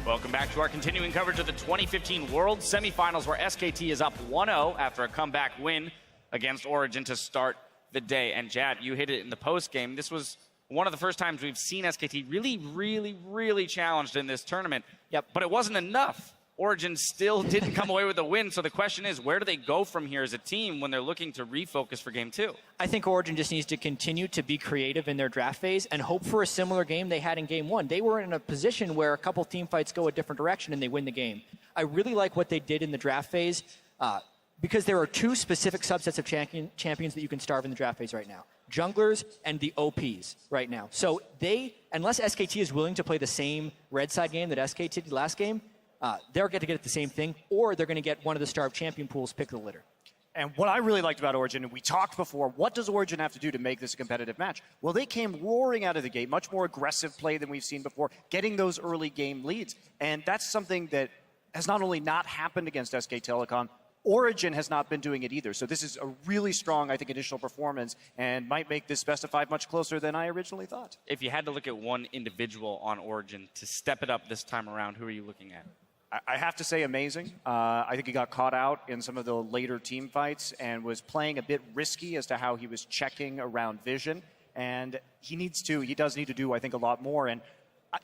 Welcome back to our continuing coverage of the 2015 World Semifinals, where SKT is up 1-0 after a comeback win against Origen to start the day. And Jad, you hit it in the post-game. This was one of the first times we've seen SKT really challenged in this tournament. Yep. But it wasn't enough. Origen still didn't come away with a win, so the question is, where do they go from here as a team when they're looking to refocus for Game 2? I think Origen just needs to continue to be creative in their draft phase and hope for a similar game they had in Game 1. They were in a position where a couple team fights go a different direction and they win the game. I really like what they did in the draft phase because there are two specific subsets of champions that you can starve in the draft phase right now. Junglers and the OPs right now. So unless SKT is willing to play the same red side game that SKT did last game, they're going to get the same thing, or they're going to get one of the starved champion pools pick the litter. And what I really liked about Origen, and we talked before, what does Origen have to do to make this a competitive match? Well, they came roaring out of the gate, much more aggressive play than we've seen before, getting those early game leads. And that's something that has not only not happened against SK Telecom, Origen has not been doing it either. So this is a really strong, I think, initial performance and might make this best of 5 much closer than I originally thought. If you had to look at one individual on Origen to step it up this time around, who are you looking at? I have to say amazing. I think he got caught out in some of the later team fights and was playing a bit risky as to how he was checking around vision. And he does need to do, I think, a lot more. And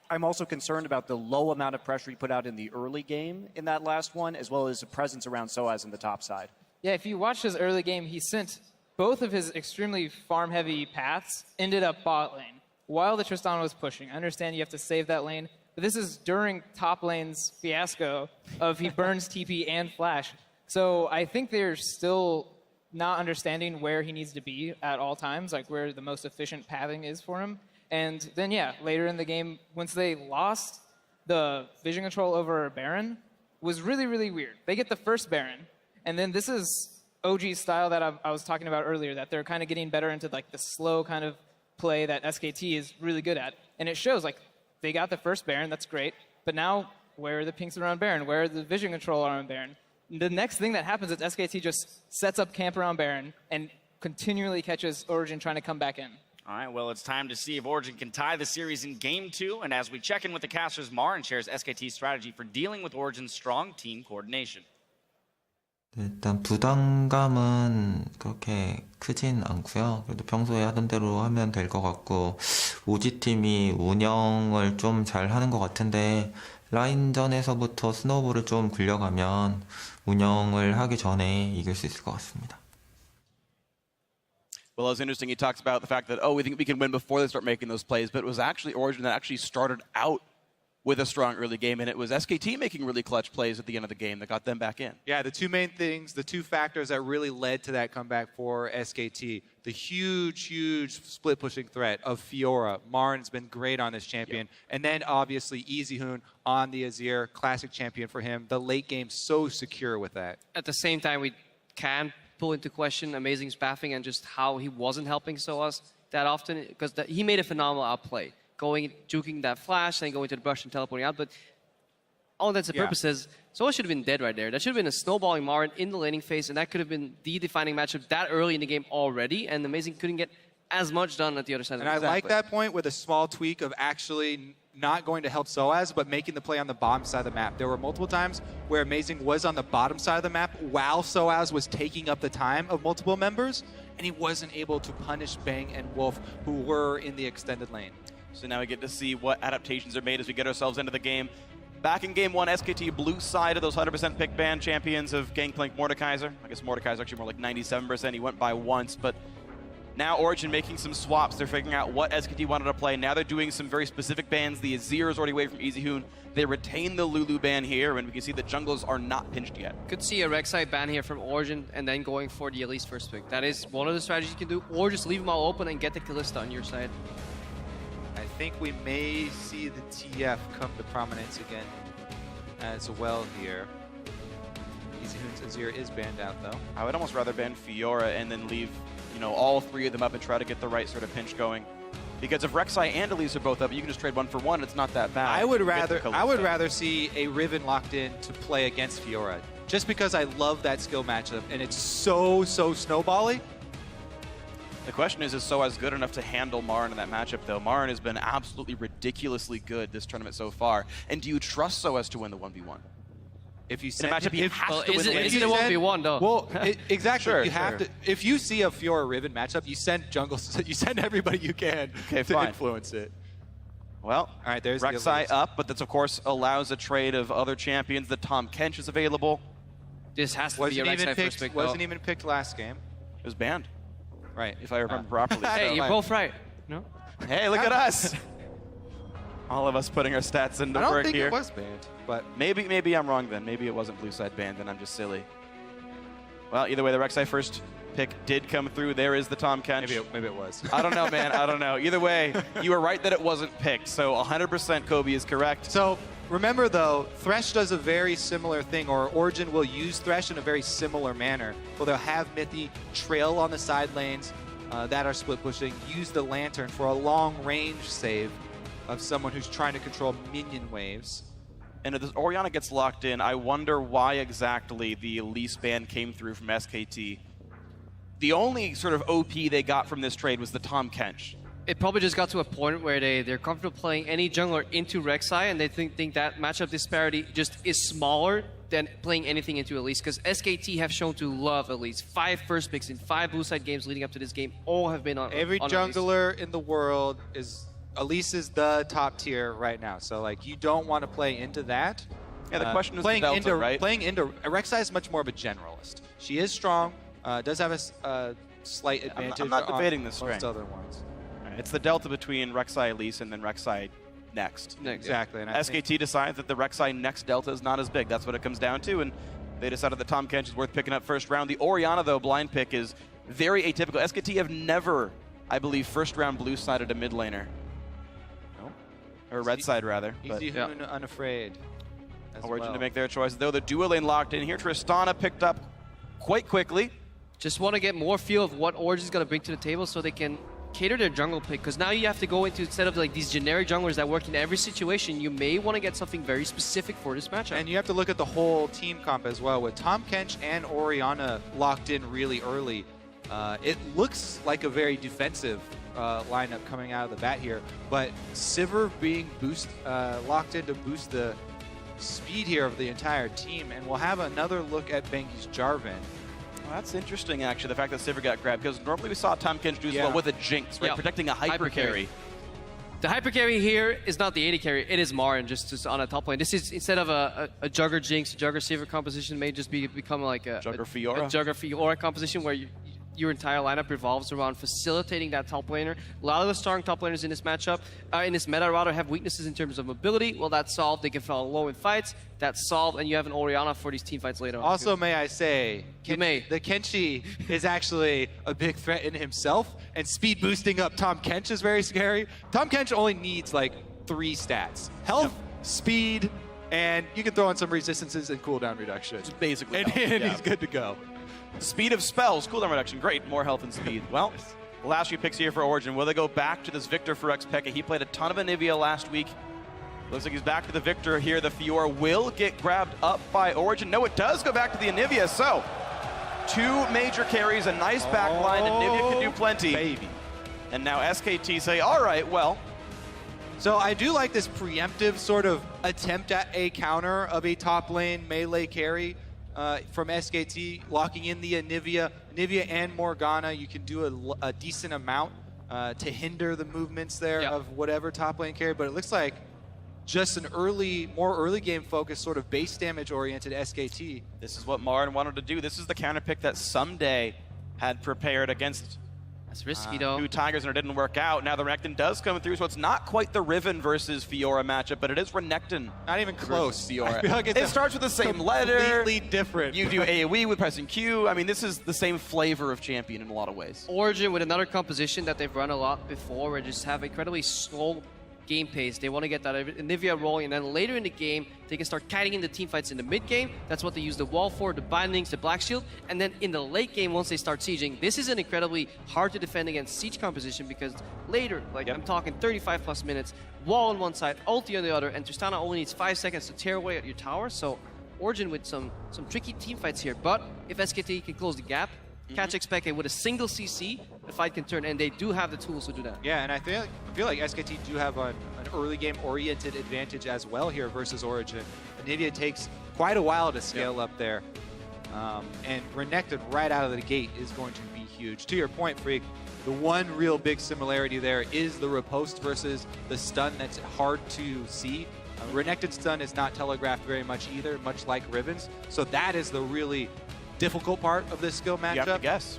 I'm also concerned about the low amount of pressure he put out in the early game in that last one, as well as the presence around Soaz in the top side. Yeah, if you watch his early game, he sent both of his extremely farm-heavy paths ended up bot lane while the Tristana was pushing. I understand you have to save that lane, but this is during top lane's fiasco of he burns TP and flash. So I think they're still not understanding where he needs to be at all times, like where the most efficient pathing is for him. And then, yeah, later in the game, once they lost the vision control over Baron, was really weird. They get the first Baron, and then this is OG's style that I was talking about earlier, that they're kind of getting better into like the slow kind of play that SKT is really good at. And it shows, like, they got the first Baron, that's great, but now where are the pinks around Baron? Where are the vision control around Baron? The next thing that happens is SKT just sets up camp around Baron and continually catches Origen trying to come back in. All right, well, it's time to see if Origen can tie the series in Game 2. And as we check in with the casters, Marin shares SKT's strategy for dealing with Origen's strong team coordination. 일단 부담감은 그렇게 크진 않고요. 그래도 평소에 하던 대로 하면 될 것 같고, 오지팀이 운영을 좀 잘 하는 것 같은데, 라인전에서부터 스노우볼을 좀 굴려가면 운영을 하기 전에 이길 수 있을 것 같습니다. Well, it was interesting. He talks about the fact that, we think we can win before they start making those plays, but it was actually Origen that actually started out with a strong early game, and it was SKT making really clutch plays at the end of the game that got them back in. Yeah, the two main things, the two factors that really led to that comeback for SKT, the huge split pushing threat of Fiora. Marin's been great on this champion. Yep. And then obviously EasyHoon on the Azir, classic champion for him. The late game so secure with that. At the same time, we can pull into question Amazing's pathing and just how he wasn't helping Soaz that often, because he made a phenomenal outplay. Juking that flash, then going to the brush and teleporting out. But all intents and purposes, Soaz should have been dead right there. That should have been a snowballing Marin in the laning phase, and that could have been the defining matchup that early in the game already, and Amazing couldn't get as much done at the other side. And I like that point with a small tweak of actually not going to help Soaz, but making the play on the bottom side of the map. There were multiple times where Amazing was on the bottom side of the map while Soaz was taking up the time of multiple members, and he wasn't able to punish Bang and Wolf, who were in the extended lane. So now we get to see what adaptations are made as we get ourselves into the game. Back in Game 1, SKT blue side of those 100% pick ban champions of Gangplank Mordekaiser. I guess Mordekaiser actually more like 97%. He went by once, but now Origen making some swaps. They're figuring out what SKT wanted to play. Now they're doing some very specific bans. The Azir is already away from EasyHoon. They retain the Lulu ban here, and we can see the junglers are not pinched yet. Could see a Rek'Sai ban here from Origen and then going for the Elise first pick. That is one of the strategies you can do, or just leave them all open and get the Kalista on your side. I think we may see the TF come to prominence again as well here. EasyHoon's Azir is banned out though. I would almost rather ban Fiora and then leave, all three of them up and try to get the right sort of pinch going. Because if Rek'Sai and Elise are both up, you can just trade one for one. It's not that bad. I would rather see a Riven locked in to play against Fiora, just because I love that skill matchup and it's so snowbally. The question is SOAS good enough to handle Marin in that matchup, though? Marin has been absolutely ridiculously good this tournament so far. And do you trust SOAS to win the 1v1? If you In a matchup, he has to win the Is lane. it a 1v1 though? Well, exactly. Sure, you have sure. to. If you see a Fiora Riven matchup, you send jungle. You send everybody you can Okay, to fine. influence it. Well, All right, there's the Rek'Sai elites. up, but this, of course, allows a trade of other champions. The Tom Kench is available. This has to be Wasn't a even Rek'Sai first picked. pick. Wasn't even picked last game. It was banned, Right. if I remember properly. Hey, So- you're both right. No? Hey, look at us! All of us putting our stats into I don't work think here. it was banned, but Maybe I'm wrong then. Maybe it wasn't blue side banned, and I'm just silly. Well, either way, the Rek'Sai first pick did come through. There is the Tom Kench. maybe it was. I don't know, man. I don't know. Either way, you were right that it wasn't picked. So 100% Kobe is correct. So remember though, Thresh does a very similar thing, or Origen will use Thresh in a very similar manner. Well, they'll have Mithy trail on the side lanes that are split pushing, use the Lantern for a long range save of someone who's trying to control minion waves. And if this Orianna gets locked in, I wonder why exactly the Elise ban came through from SKT. The only sort of OP they got from this trade was the Tom Kench. It probably just got to a point where they're comfortable playing any jungler into Rek'Sai, and they think that matchup disparity just is smaller than playing anything into Elise, because SKT have shown to love Elise. 5 first picks in 5 blue side games leading up to this game all have been on Every on jungler in the world is Elise is the top tier right now. So like you don't want to play into that. Yeah, the question was playing the Delta, into right? playing into Rek'Sai is much more of a generalist. She is strong, does have a slight advantage. I'm not on debating this most strength. other ones. It's the delta between Rek'Sai Elise and then Rek'Sai next. Exactly. And I think SKT decides that the Rek'Sai next delta is not as big. That's what it comes down to, and they decided that Tom Kench is worth picking up first round. The Orianna, though, blind pick is very atypical. SKT have never, I believe, first round blue sided a mid laner. No. Or red side, rather. But Easy Hoon unafraid. as Origin well. to make their choice. Though the dual lane locked in here, Tristana picked up quite quickly. Just want to get more feel of what Origin's going to bring to the table so they can cater their jungle pick, because now you have to go into, instead of like these generic junglers that work in every situation, you may want to get something very specific for this matchup. And you have to look at the whole team comp as well. With Tom Kench and Orianna locked in really early, it looks like a very defensive lineup coming out of the bat here. But Sivir being locked in to boost the speed here of the entire team. And we'll have another look at Bengi's Jarvan. Well, that's interesting, actually, the fact that Sivir got grabbed, because normally we saw Tom Kench do as well with a Jinx, right? Yeah. Protecting a hyper carry. The hyper carry here is not the AD carry, it is Marin just on a top lane. This is, instead of a Jugger Jinx, Jugger Sivir composition, may just become like a Jugger Fiora. a Jugger Fiora composition where your entire lineup revolves around facilitating that top laner. A lot of the strong top laners in this matchup, in this meta rather, have weaknesses in terms of mobility. Well, that's solved. They can fall low in fights. That's solved, and you have an Orianna for these team fights later on. Also, may I say, You may. the Kenshi is actually a big threat in himself, and speed boosting up Tom Kench is very scary. Tom Kench only needs like 3 stats: health, speed, and you can throw in some resistances and cooldown reduction. Just basically And, health, yeah. he's good to go. Speed of spells, cooldown reduction, great, more health and speed. Well, the last few picks here for Origin. Will they go back to this Victor for Xpeke? He played a ton of Anivia last week. Looks like he's back to the Victor here. The Fiora will get grabbed up by Origin. No, it does go back to the Anivia. So, 2 major carries, a nice back line. Anivia can do plenty. Baby. And now SKT say, all right, well, So I do like this preemptive sort of attempt at a counter of a top lane melee carry from SKT, locking in the Anivia. Anivia and Morgana, you can do a decent amount to hinder the movements there of whatever top lane carry, but it looks like just an more early game focused, sort of base damage oriented SKT. this is what Marin wanted to do. This is the counter pick that someday had prepared against That's risky, though. 2 Tigers, and it didn't work out. Now the Renekton does come through, so it's not quite the Riven versus Fiora matchup, but it is Renekton. Not even close. versus Fiora. I feel like it's It starts with the same letter. completely different. You do AoE with pressing Q. I mean, this is the same flavor of champion in a lot of ways. Origin with another composition that they've run a lot before, where they just have incredibly slow game pace. They want to get that Anivia rolling, and then later in the game, they can start kiting in the team fights in the mid game. That's what they use the wall for, the bindings, the black shield. And then in the late game, once they start sieging, this is an incredibly hard to defend against siege composition, because later, like I'm talking 35 plus minutes, wall on one side, ulti on the other, and Tristana only needs 5 seconds to tear away at your tower. So Origin with some tricky team fights here. But if SKT can close the gap, catch SKT with a single CC, the fight can turn, and they do have the tools to do that. Yeah, and I feel like SKT do have an early game oriented advantage as well here versus Origen. Nvidia takes quite a while to scale up there. And Renekton right out of the gate is going to be huge. To your point, Freak, the one real big similarity there is the riposte versus the stun that's hard to see. Renekton's stun is not telegraphed very much either, much like Riven's. So that is the really difficult part of this skill matchup. You have to guess.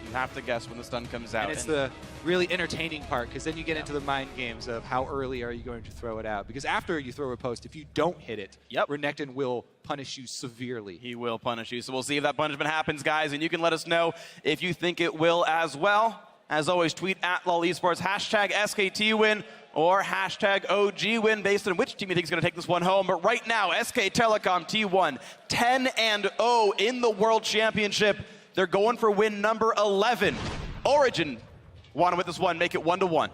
You have to guess when the stun comes out. And it's the really entertaining part, because then you get into the mind games of how early are you going to throw it out. Because after you throw a post, if you don't hit it, Renekton will punish you severely. He will punish you. So we'll see if that punishment happens, guys. And you can let us know if you think it will as well. As always, tweet at LoL Esports, hashtag SKT win or hashtag OG win based on which team you think is going to take this one home. But right now, SK Telecom T1, 10-0 in the World Championship. They're going for win number 11. Origen want to win this one, make it 1-1.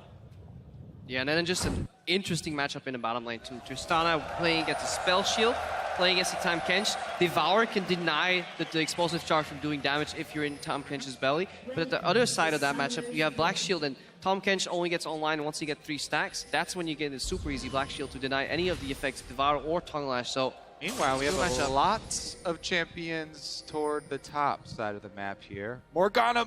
Yeah, and then just an interesting matchup in the bottom lane too. Tristana playing against the Spell Shield, playing against the Tahm Kench. Devour can deny the explosive charge from doing damage if you're in Tahm Kench's belly. But at the other side of that matchup, you have Black Shield, and Tahm Kench only gets online once you get 3 stacks. That's when you get a super easy Black Shield to deny any of the effects of Devour or Tongue Lash. So meanwhile, we have a lot of champions toward the top side of the map here. Morgana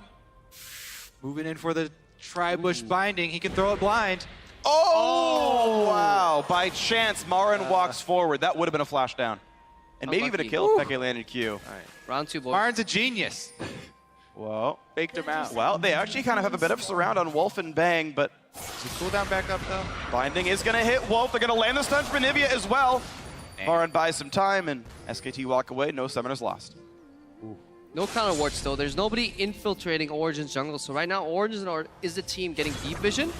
moving in for the Tri-Bush binding. He can throw it blind. Oh, wow. By chance, Marin walks forward. That would have been a flash down. And maybe even a kill if Peke landed Q. All right, round 2, boys. Marin's a genius. Whoa. Faked him out. Well, they actually kind of have a bit of a surround on Wolf and Bang, but Is the cooldown back up, though? binding is going to hit Wolf. They're going to land the stun for Nivea as well. Marin buys some time, and SKT walk away. No summoners lost. No counter wards though. There's nobody infiltrating Origen's jungle. So right now, Origen is the team getting deep vision.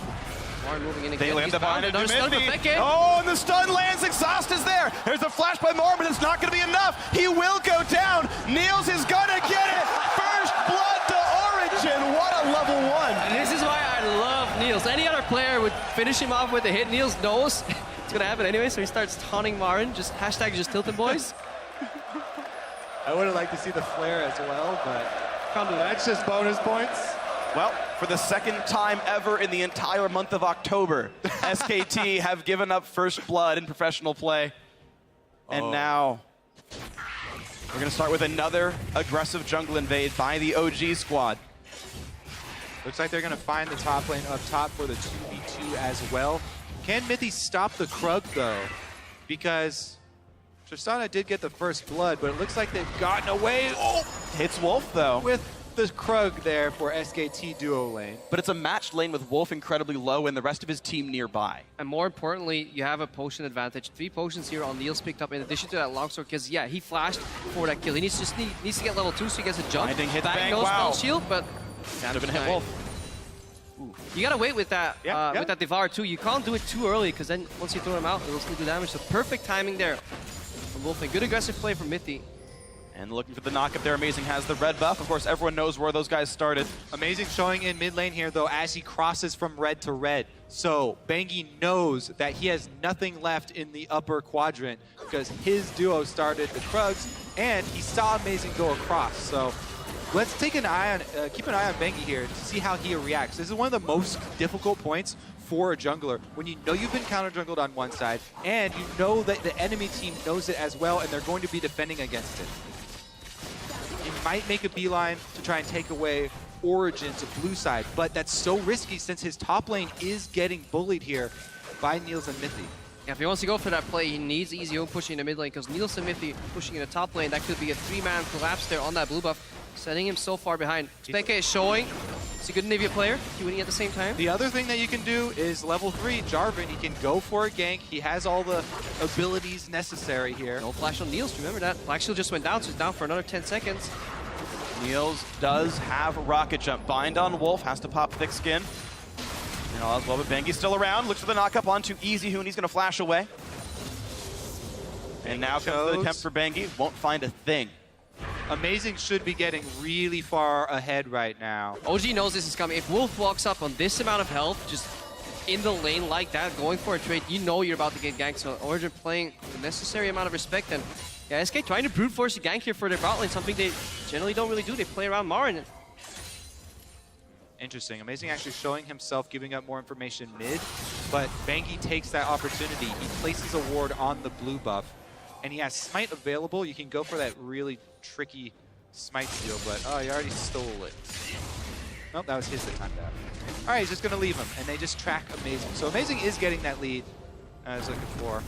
Marin moving in again. They land He's the bind bound. Another stun for Peke. Oh, and the stun lands. Exhaust is there. There's a flash by Marin, but it's not going to be enough. He will go down. Niels is going to get it. First blood to Origen. What a level 1. And this is why I love Niels. Any other player would finish him off with a hit. Niels knows it's going to happen anyway, so he starts taunting Marin. Just hashtag just tilted, boys. I would have liked to see the flare as well, but that's just bonus points. Well, for the second time ever in the entire month of October, SKT have given up first blood in professional play. And now we're going to start with another aggressive jungle invade by the OG squad. Looks like they're going to find the top lane up top for the 2v2 as well. Can Mithy stop the Krug, though? Because Tristana did get the first blood, but it looks like they've gotten away. Oh! Hits Wolf, though. With the Krug there for SKT duo lane. But it's a matched lane with Wolf incredibly low and the rest of his team nearby. And more importantly, you have a potion advantage. 3 potions here on Niels picked up in addition to that longsword, because yeah, he flashed for that kill. He needs to get level 2 so he gets a jump. Binding hit Bang, no wow. spell shield, but Should have been hit Wolf. you gotta wait with that with that Devour too. You can't do it too early, because then once you throw him out, it'll still do damage. So perfect timing there from Wolf. Good aggressive play from Mithy. And looking for the knockup there, Amazing has the red buff. Of course, everyone knows where those guys started. Amazing showing in mid lane here, though, as he crosses from red to red. So Bangi knows that he has nothing left in the upper quadrant because his duo started the Krugs, and he saw Amazing go across. So let's take an eye on, keep an eye on Bangi here to see how he reacts. This is one of the most difficult points for a jungler, when you know you've been counter-jungled on one side, and you know that the enemy team knows it as well, and they're going to be defending against it. He might make a beeline to try and take away Origen's blue side, but that's so risky since his top lane is getting bullied here by Niels and Mithy. Yeah, if he wants to go for that play, he needs easy own pushing in the mid lane, because Niels and Mithy pushing in the top lane, that could be a 3-man collapse there on that blue buff, setting him so far behind. Peke is showing. He's a good Nivea player. He winning at the same time. The other thing that you can do is level 3, Jarvan. He can go for a gank. He has all the abilities necessary here. No flash on Niels, remember that. Black Shield just went down, so he's down for another 10 seconds. Niels does have a rocket jump. Bind on Wolf, has to pop thick skin. And all as well, but Bangi's still around. Looks for the knockup onto Easy Hoon. He's going to flash away. And now comes the attempt for Bangi. Won't find a thing. Amazing should be getting really far ahead right now. OG knows this is coming. If Wolf walks up on this amount of health, just in the lane like that, going for a trade, you know you're about to get ganked. So Origen playing the necessary amount of respect. And yeah, SK trying to brute force a gank here for their bot lane, something they generally don't really do. They play around Marin. Interesting. Amazing actually showing himself, giving up more information mid, but Bengi takes that opportunity. He places a ward on the blue buff, and he has Smite available. You can go for that really tricky Smite steal, but oh, he already stole it. Nope, that was his that timed out. All right, he's just going to leave him, and they just track Amazing. So Amazing is getting that lead I was looking for.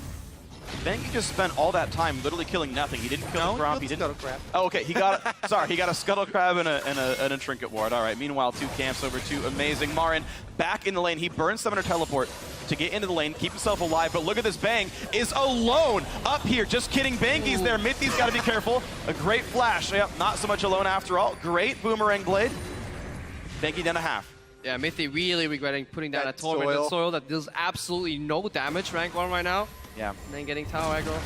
Bengi just spent all that time literally killing nothing. He didn't kill the Gromp. He didn't. Scuttle Crab. Oh, okay. He got sorry. He got a Scuttle Crab and a Trinket Ward. All right. Meanwhile, 2 camps over to Amazing. Marin back in the lane. He burns Summoner Teleport to get into the lane, keep himself alive. But look at this. Bang is alone up here. Just kidding. Bangi's there. Mithy's got to be careful. A great flash. Yep. Not so much alone after all. Great Boomerang Blade. Bangi down a half. Yeah, Mithy really regretting putting down That a Torment soil. soil that deals absolutely no damage rank 1 right now. Yeah. And then getting tower aggro.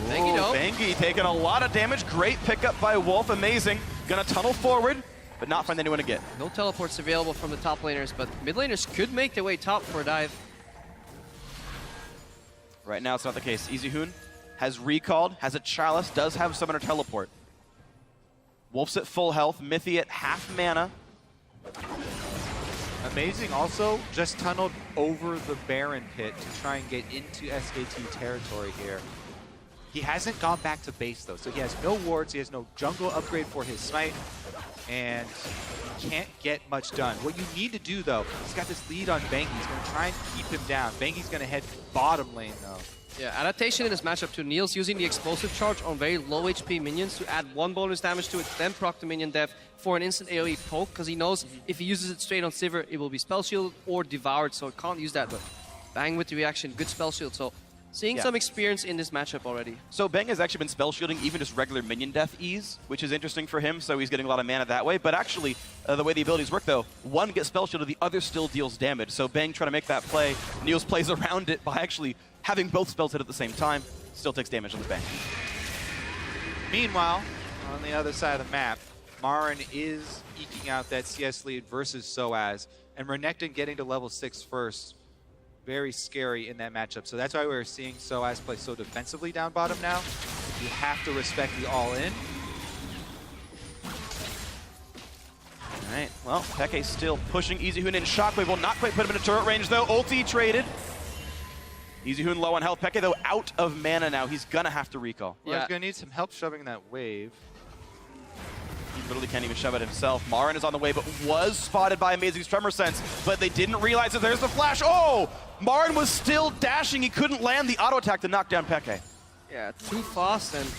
Bangi, Bangi taking a lot of damage. Great pickup by Wolf. Amazing. Gonna tunnel forward, but not find anyone to get. No teleports available from the top laners, but mid laners could make their way top for a dive. Right now, it's not the case. EasyHoon has recalled, has a Chalice, does have Summoner Teleport. Wolf's at full health, Mithy at half mana. Amazing also just tunneled over the Baron pit to try and get into SKT territory here. He hasn't gone back to base though, so he has no wards, he has no jungle upgrade for his Smite, and he can't get much done. What you need to do though, he's got this lead on Bangi, he's going to try and keep him down. Bangi's going to head bottom lane though. Yeah, adaptation in this matchup too. Niels using the explosive charge on very low HP minions to add 1 bonus damage to it, then proc the minion death for an instant AoE poke, because he knows if he uses it straight on Sivir, it will be spell shielded or devoured, so it can't use that. But bang with the reaction, good spell shield. So seeing some experience in this matchup already. So Bang has actually been spell shielding even just regular minion death ease, which is interesting for him, so he's getting a lot of mana that way. But actually, the way the abilities work though, one gets spell shielded, the other still deals damage. So Bang trying to make that play. Niels plays around it by actually having both spells hit at the same time. Still takes damage on the Bang. Meanwhile, on the other side of the map, Marin is eking out that CS lead versus Soaz, and Renekton getting to level 6 first. Very scary in that matchup. So that's why we're seeing Soaz play so defensively down bottom now. You have to respect the all-in. All right, well, Peke still pushing EasyHoon in. Shockwave will not quite put him in a turret range though. Ulti traded. EasyHoon low on health. Peke though out of mana now. He's gonna have to recall. Well, he's gonna need some help shoving that wave. He literally can't even shove it himself. Marin is on the way, but was spotted by Amazing's Tremor Sense, but they didn't realize that there's the flash. Oh! Marin was still dashing. He couldn't land the auto attack to knock down Peke. Yeah, too fast and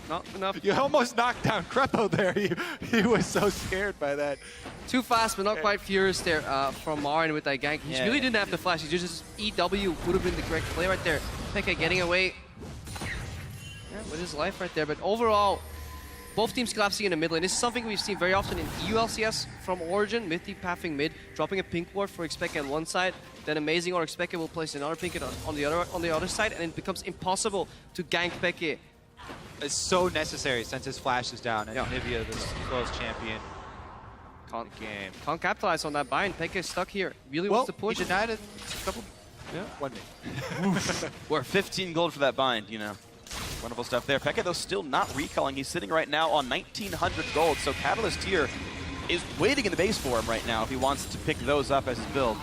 not enough. You almost knocked down Crepo there. He was so scared by that. Too fast, but not quite furious there from Marin with that gank. He really didn't have the flash. He just EW would have been the correct play right there. Peke getting away with his life right there. But overall, both teams collapsing in the mid lane. This is something we've seen very often in EU LCS from Origin. Mithy pathing mid, dropping a pink ward for Expected on one side, then Amazing or Expected will place another pink on the other side, and it becomes impossible to gank Peke. It's so necessary since his flash is down, and Nivea, the slowest champion, Can't capitalize on that bind. Peke is stuck here. Really wants to push. He denied it a couple. Yeah, 1 minute. We're 15 gold for that bind, you know. Wonderful stuff there. Peke, though, still not recalling. He's sitting right now on 1,900 gold, so Catalyst here is waiting in the base for him right now if he wants to pick those up as his build.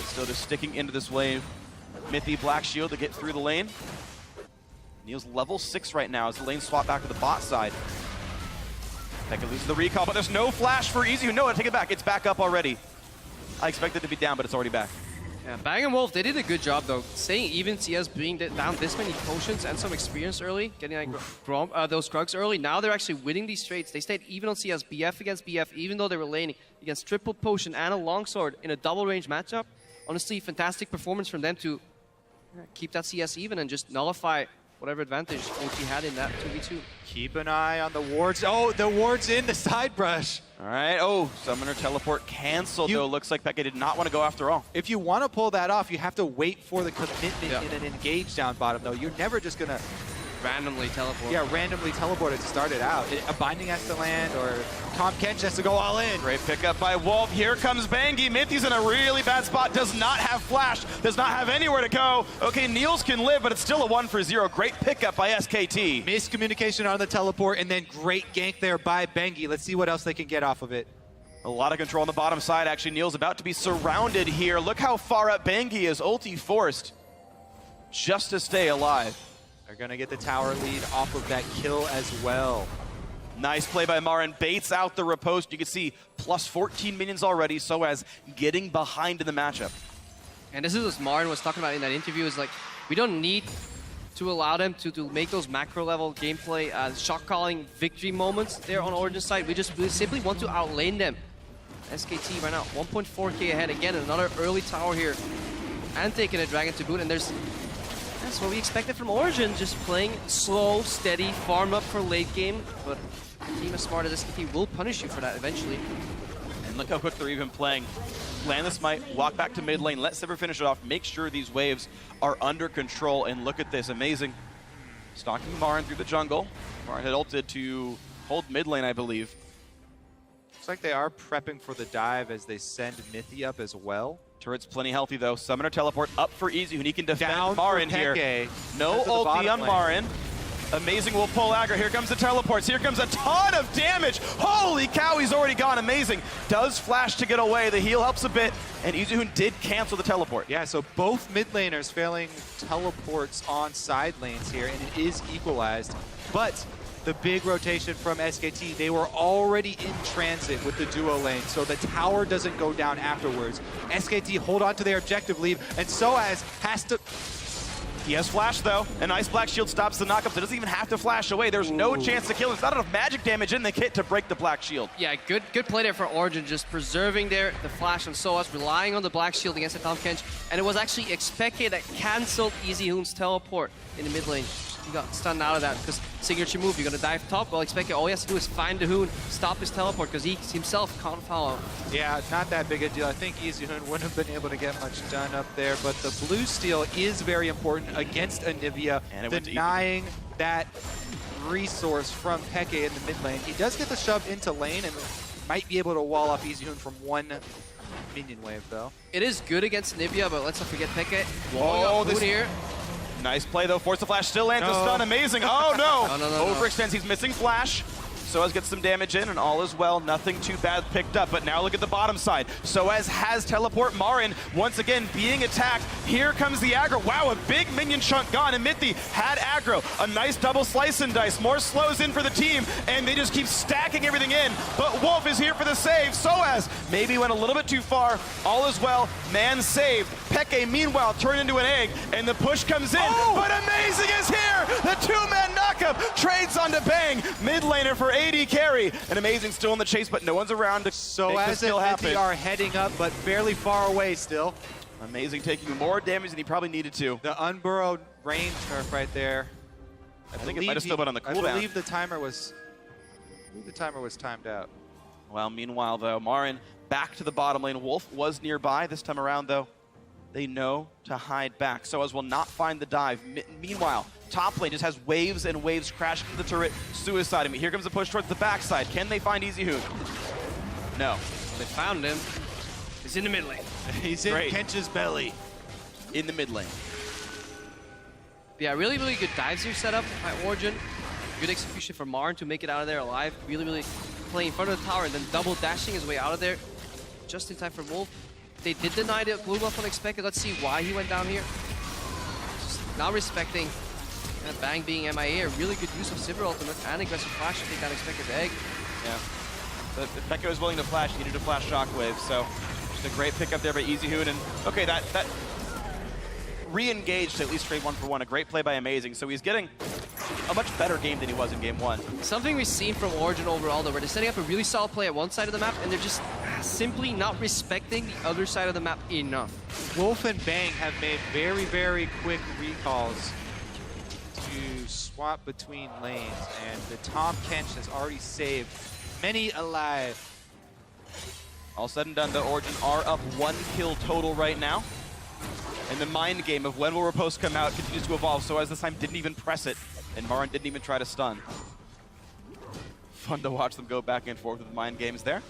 Still just sticking into this wave. Mithy, Black Shield to get through the lane. Neil's level 6 right now as the lane swap back to the bot side. Peke loses the recall, but there's no flash for Easy. No, take it back. It's back up already. I expected it to be down, but it's already back. Yeah, Bang and Wolf, they did a good job though. Staying even, CS being down this many potions and some experience early, getting like those Krugs early. Now they're actually winning these trades. They stayed even on CS, BF against BF, even though they were laning against triple potion and a longsword in a double range matchup. Honestly, fantastic performance from them to keep that CS even and just nullify whatever advantage OT had in that 2v2. Keep an eye on the wards. Oh, the ward's in the side brush. All right. Oh, Summoner Teleport canceled, though. Looks like Peke did not want to go after all. If you want to pull that off, you have to wait for the commitment in an engage down bottom, though. You're never just going to randomly teleport. Yeah, randomly teleported to start it out. A Binding has to land, or Tom Kench has to go all in. Great pickup by Wolf. Here comes Bangi. Mithy's in a really bad spot. Does not have flash. Does not have anywhere to go. Okay, Niels can live, but it's still a 1 for 0. Great pickup by SKT. Miscommunication on the teleport, and then great gank there by Bengi. Let's see what else they can get off of it. A lot of control on the bottom side. Actually, Niels about to be surrounded here. Look how far up Bangi is. Ulti forced just to stay alive. They're going to get the tower lead off of that kill as well. Nice play by Marin. Baits out the riposte. You can see plus 14 minions already. So as getting behind in the matchup. And this is what Marin was talking about in that interview, is like, we don't need to allow them to make those macro level gameplay, shot calling victory moments there on Origen side. We simply want to outlane them. SKT right now 1.4k ahead. Again, another early tower here. And taking a dragon to boot. And that's what we expected from Origen. Just playing slow, steady, farm up for late game. But a team as smart as SKT will punish you for that eventually. And look how quick they're even playing. Land the smite, walk back to mid lane, let Sivir finish it off, make sure these waves are under control, and look at this, amazing. Stalking Marin through the jungle. Marin had ulted to hold mid lane, I believe. Looks like they are prepping for the dive as they send Mithy up as well. Turret's plenty healthy though. Summoner teleport up for Easy, who he can defend Down Marin for here. Peke. No ulti on lane. Marin. Amazing will pull aggro. Here comes the teleports. Here comes a ton of damage. Holy cow, he's already gone. Amazing. Does flash to get away. The heal helps a bit. And Izuhun did cancel the teleport. Yeah, so both mid laners failing teleports on side lanes here, and it is equalized. But the big rotation from SKT, they were already in transit with the duo lane, so the tower doesn't go down afterwards. SKT hold on to their objective lead, and Soaz has to... He has flash though. A nice black shield stops the knockup. So it doesn't even have to flash away. There's no chance to kill him. There's not enough magic damage in the kit to break the black shield. Yeah, good play there for Origen, just preserving the flash on Soaz, relying on the black shield against the Tom Kench. And it was actually Expected that canceled Easyhoon's teleport in the mid lane. He got stunned out of that because signature move, you're gonna dive top. Well, Expected, all he has to do is find the Hoon, stop his teleport, because he himself can't follow. Yeah, not that big a deal. I think Easyhoon wouldn't have been able to get much done up there, but the blue steal is very important against Anivia, denying that resource from Peke in the mid lane. He does get the shove into lane and might be able to wall off Easyhoon from one minion wave, though. It is good against Anivia, but let's not forget Peke. Oh, this here. Nice play though. Force the flash, still lands the stun. Amazing. Oh no! No. Overextends. He's missing flash. Soaz gets some damage in, and all is well. Nothing too bad picked up, but now look at the bottom side. Soaz has teleport. Marin, once again, being attacked. Here comes the aggro. Wow, a big minion chunk gone, and Mithy had aggro. A nice double slice and dice. More slows in for the team, and they just keep stacking everything in. But Wolf is here for the save. Soaz maybe went a little bit too far. All is well. Man saved. Peke, meanwhile, turned into an egg, and the push comes in. But Amazing is here! The two-man knockup trades onto Bang. Mid laner for AD carry. And Amazing still in the chase, but no one's around to make this still happen. Mithy are heading up, but fairly far away still. Amazing taking more damage than he probably needed to. The unburrowed range turf right there. I think it might have still been on the cooldown. I believe the timer was timed out. Well, meanwhile, though, Marin back to the bottom lane. Wolf was nearby this time around, though. They know to hide back. Soaz will not find the dive. Meanwhile, top lane just has waves and waves crashing into the turret, suiciding me. Here comes the push towards the backside. Can they find Easyhoon? No. They found him. He's in the mid lane. He's in Kench's belly. In the mid lane. Yeah, really good dives here set up by Origen. Good execution from Marin to make it out of there alive. Really playing in front of the tower and then double dashing his way out of there. Just in time for Wolf. They did deny the blue buff unexpected. Let's see why he went down here. Just not respecting Bang being MIA. A really good use of Sivir ultimate and aggressive flash to take that expected egg. Yeah. But if Peke was willing to flash, he needed to flash Shockwave. So just a great pickup there by Easyhoon. And okay, that re-engaged to at least trade 1-for-1. A great play by Amazing. So he's getting a much better game than he was in game 1. Something we've seen from Origen overall, though, where they're setting up a really solid play at one side of the map, and they're just simply not respecting the other side of the map enough. Wolf and Bang have made very quick recalls to swap between lanes, and the Tom Kench has already saved many alive. All said and done, the Origen are up 1 kill total right now. And the mind game of when will Riposte come out continues to evolve. Soaz this time didn't even press it. And Marin didn't even try to stun. Fun to watch them go back and forth with mind games there.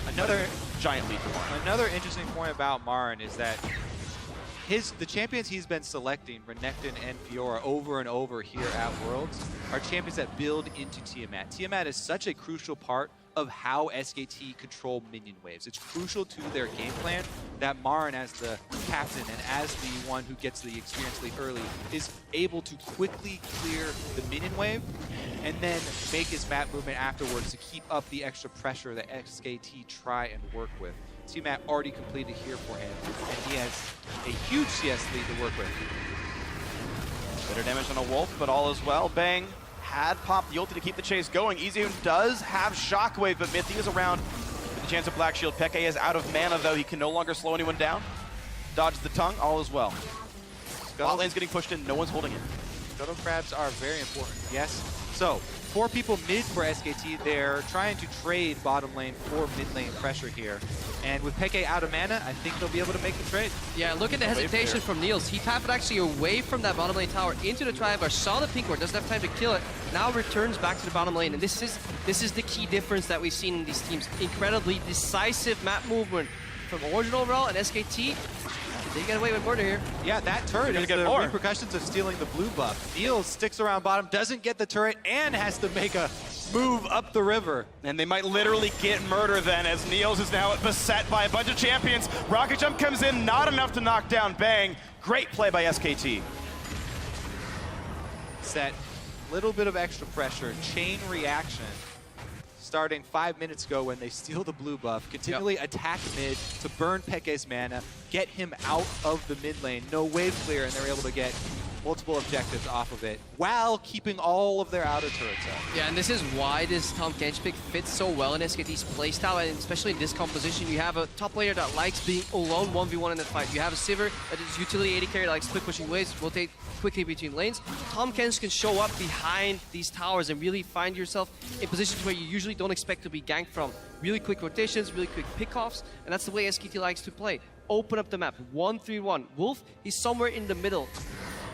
Another Giant lead for Marin. Another interesting point about Marin is that the champions he's been selecting, Renekton and Fiora, over and over here at Worlds, are champions that build into Tiamat. Tiamat is such a crucial part of how SKT control minion waves. It's crucial to their game plan that Marin, as the captain and as the one who gets the experience lead early, is able to quickly clear the minion wave and then make his map movement afterwards to keep up the extra pressure that SKT try and work with. Tiamat already completed here for him, and he has a huge CS lead to work with. Better damage on a Wolf, but all is well. Bang had popped the ulti to keep the chase going. Easy does have Shockwave, but Mythi is around with the chance of Black Shield. Peke is out of mana, though. He can no longer slow anyone down. Dodges the tongue, all is well. Bot lane's getting pushed in, no one's holding it. Scuttle crabs are very important, yes. So, 4 people mid for SKT. They're trying to trade bottom lane for mid lane pressure here. And with Peke out of mana, I think they'll be able to make the trade. Yeah, look at the hesitation from Niels. He tapped actually away from that bottom lane tower into the triangle, saw the pink ward, doesn't have time to kill it, now returns back to the bottom lane. And this is the key difference that we've seen in these teams. Incredibly decisive map movement from Origen overall and SKT. They get away with murder here. Yeah, that turret is the repercussions of stealing the blue buff. Niels sticks around bottom, doesn't get the turret, and has to make a move up the river. And they might literally get murder then, as Niels is now beset by a bunch of champions. Rocket Jump comes in, not enough to knock down Bang. Great play by SKT. Set, little bit of extra pressure, chain reaction. Starting 5 minutes ago when they steal the blue buff, continually attack mid to burn Peke's mana, get him out of the mid lane, no wave clear, and they're able to get multiple objectives off of it while keeping all of their outer turrets up. Yeah, and this is why this Tahm Kench pick fits so well in SKT's playstyle, and especially in this composition. You have a top laner that likes being alone 1v1 in the fight. You have a Sivir that is utility AD carry that likes quick pushing waves, rotate quickly between lanes. Tahm Kench can show up behind these towers and really find yourself in positions where you usually don't expect to be ganked from. Really quick rotations, really quick pickoffs, and that's the way SKT likes to play. Open up the map, 1-3-1. Wolf, he's somewhere in the middle.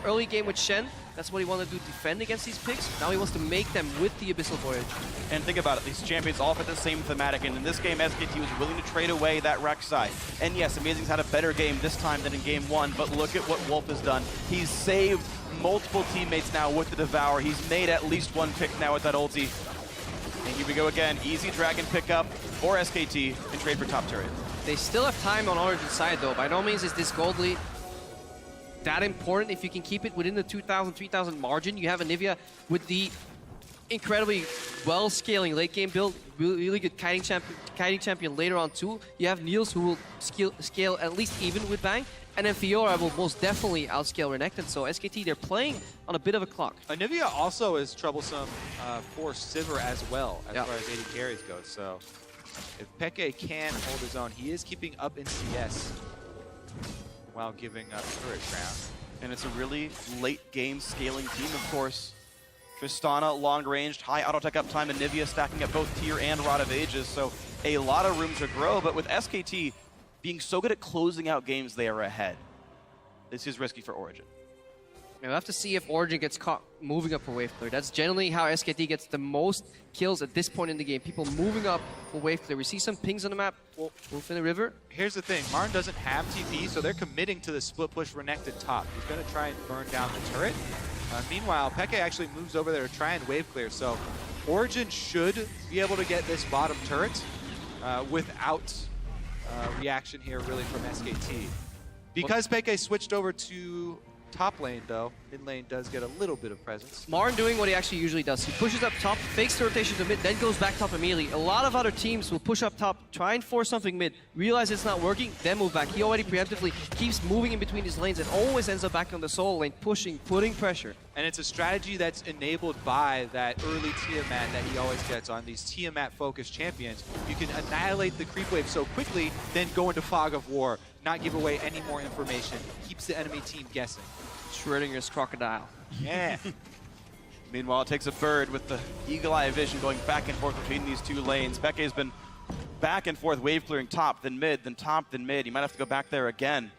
Early game with Shen, that's what he wanted to do, defend against these picks. Now he wants to make them with the Abyssal Voyage. And think about it, these champions all fit the same thematic, and in this game, SKT was willing to trade away that Rek'Sai. And yes, Amazing's had a better game this time than in game 1, but look at what Wolf has done. He's saved multiple teammates now with the Devour. He's made at least one pick now with that ulti. And here we go again, easy dragon pickup for SKT and trade for top turret. They still have time on Origen's side though. By no means is this gold lead that important if you can keep it within the 2,000, 3,000 margin. You have Anivia with the incredibly well-scaling late-game build, really good kiting champion later on too. You have Niels who will scale at least even with Bang, and then Fiora will most definitely outscale Renekton. So SKT, they're playing on a bit of a clock. Anivia also is troublesome for Sivir as well, as far as AD carries go. So if Peke can hold his own, he is keeping up in CS while giving up turret crown. And it's a really late game scaling team, of course. Tristana, long-ranged, high auto-tech uptime, and Nivea stacking up both tier and Rod of Ages, so a lot of room to grow, but with SKT being so good at closing out games, they are ahead. This is risky for Origen. We'll have to see if Origen gets caught moving up for wave clear. That's generally how SKT gets the most kills at this point in the game. People moving up for wave clear. We see some pings on the map. Wolf in the river. Here's the thing. Marin doesn't have TP, so they're committing to the split push Renekton top. He's going to try and burn down the turret. Meanwhile, Peke actually moves over there to try and wave clear. So Origen should be able to get this bottom turret without reaction here really from SKT. Because Peke switched over to top lane, though, mid lane does get a little bit of presence. Marin doing what he actually usually does. He pushes up top, fakes the rotation to mid, then goes back top immediately. A lot of other teams will push up top, try and force something mid, realize it's not working, then move back. He already preemptively keeps moving in between his lanes and always ends up back on the solo lane, pushing, putting pressure. And it's a strategy that's enabled by that early Tiamat that he always gets on these Tiamat-focused champions. You can annihilate the creep wave so quickly, then go into Fog of War, not give away any more information, keeps the enemy team guessing. Schrodinger's crocodile. Yeah. Meanwhile, it takes a bird with the eagle-eye vision going back and forth between these two lanes. Peke has been back and forth, wave clearing top, then mid, then top, then mid. You might have to go back there again.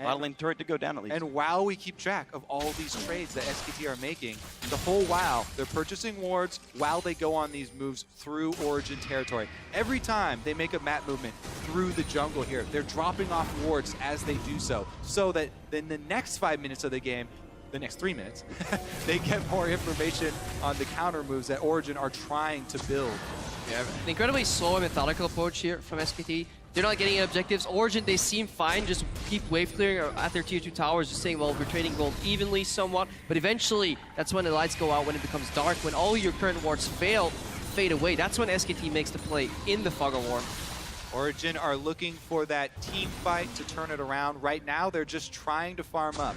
Bot lane turret to go down at least. And while we keep track of all these trades that SKT are making, the whole while they're purchasing wards while they go on these moves through Origin territory. Every time they make a map movement through the jungle here, they're dropping off wards as they do so that in the next 5 minutes of the game, the next 3 minutes, they get more information on the counter moves that Origin are trying to build. Yeah, an incredibly slow and methodical approach here from SKT. They're not getting any objectives. Origin, they seem fine, just keep wave clearing at their tier 2 towers, just saying, well, we're trading gold evenly somewhat. But eventually, that's when the lights go out, when it becomes dark, when all your current wards fade away. That's when SKT makes the play in the Fog of War. Origin are looking for that team fight to turn it around. Right now, they're just trying to farm up.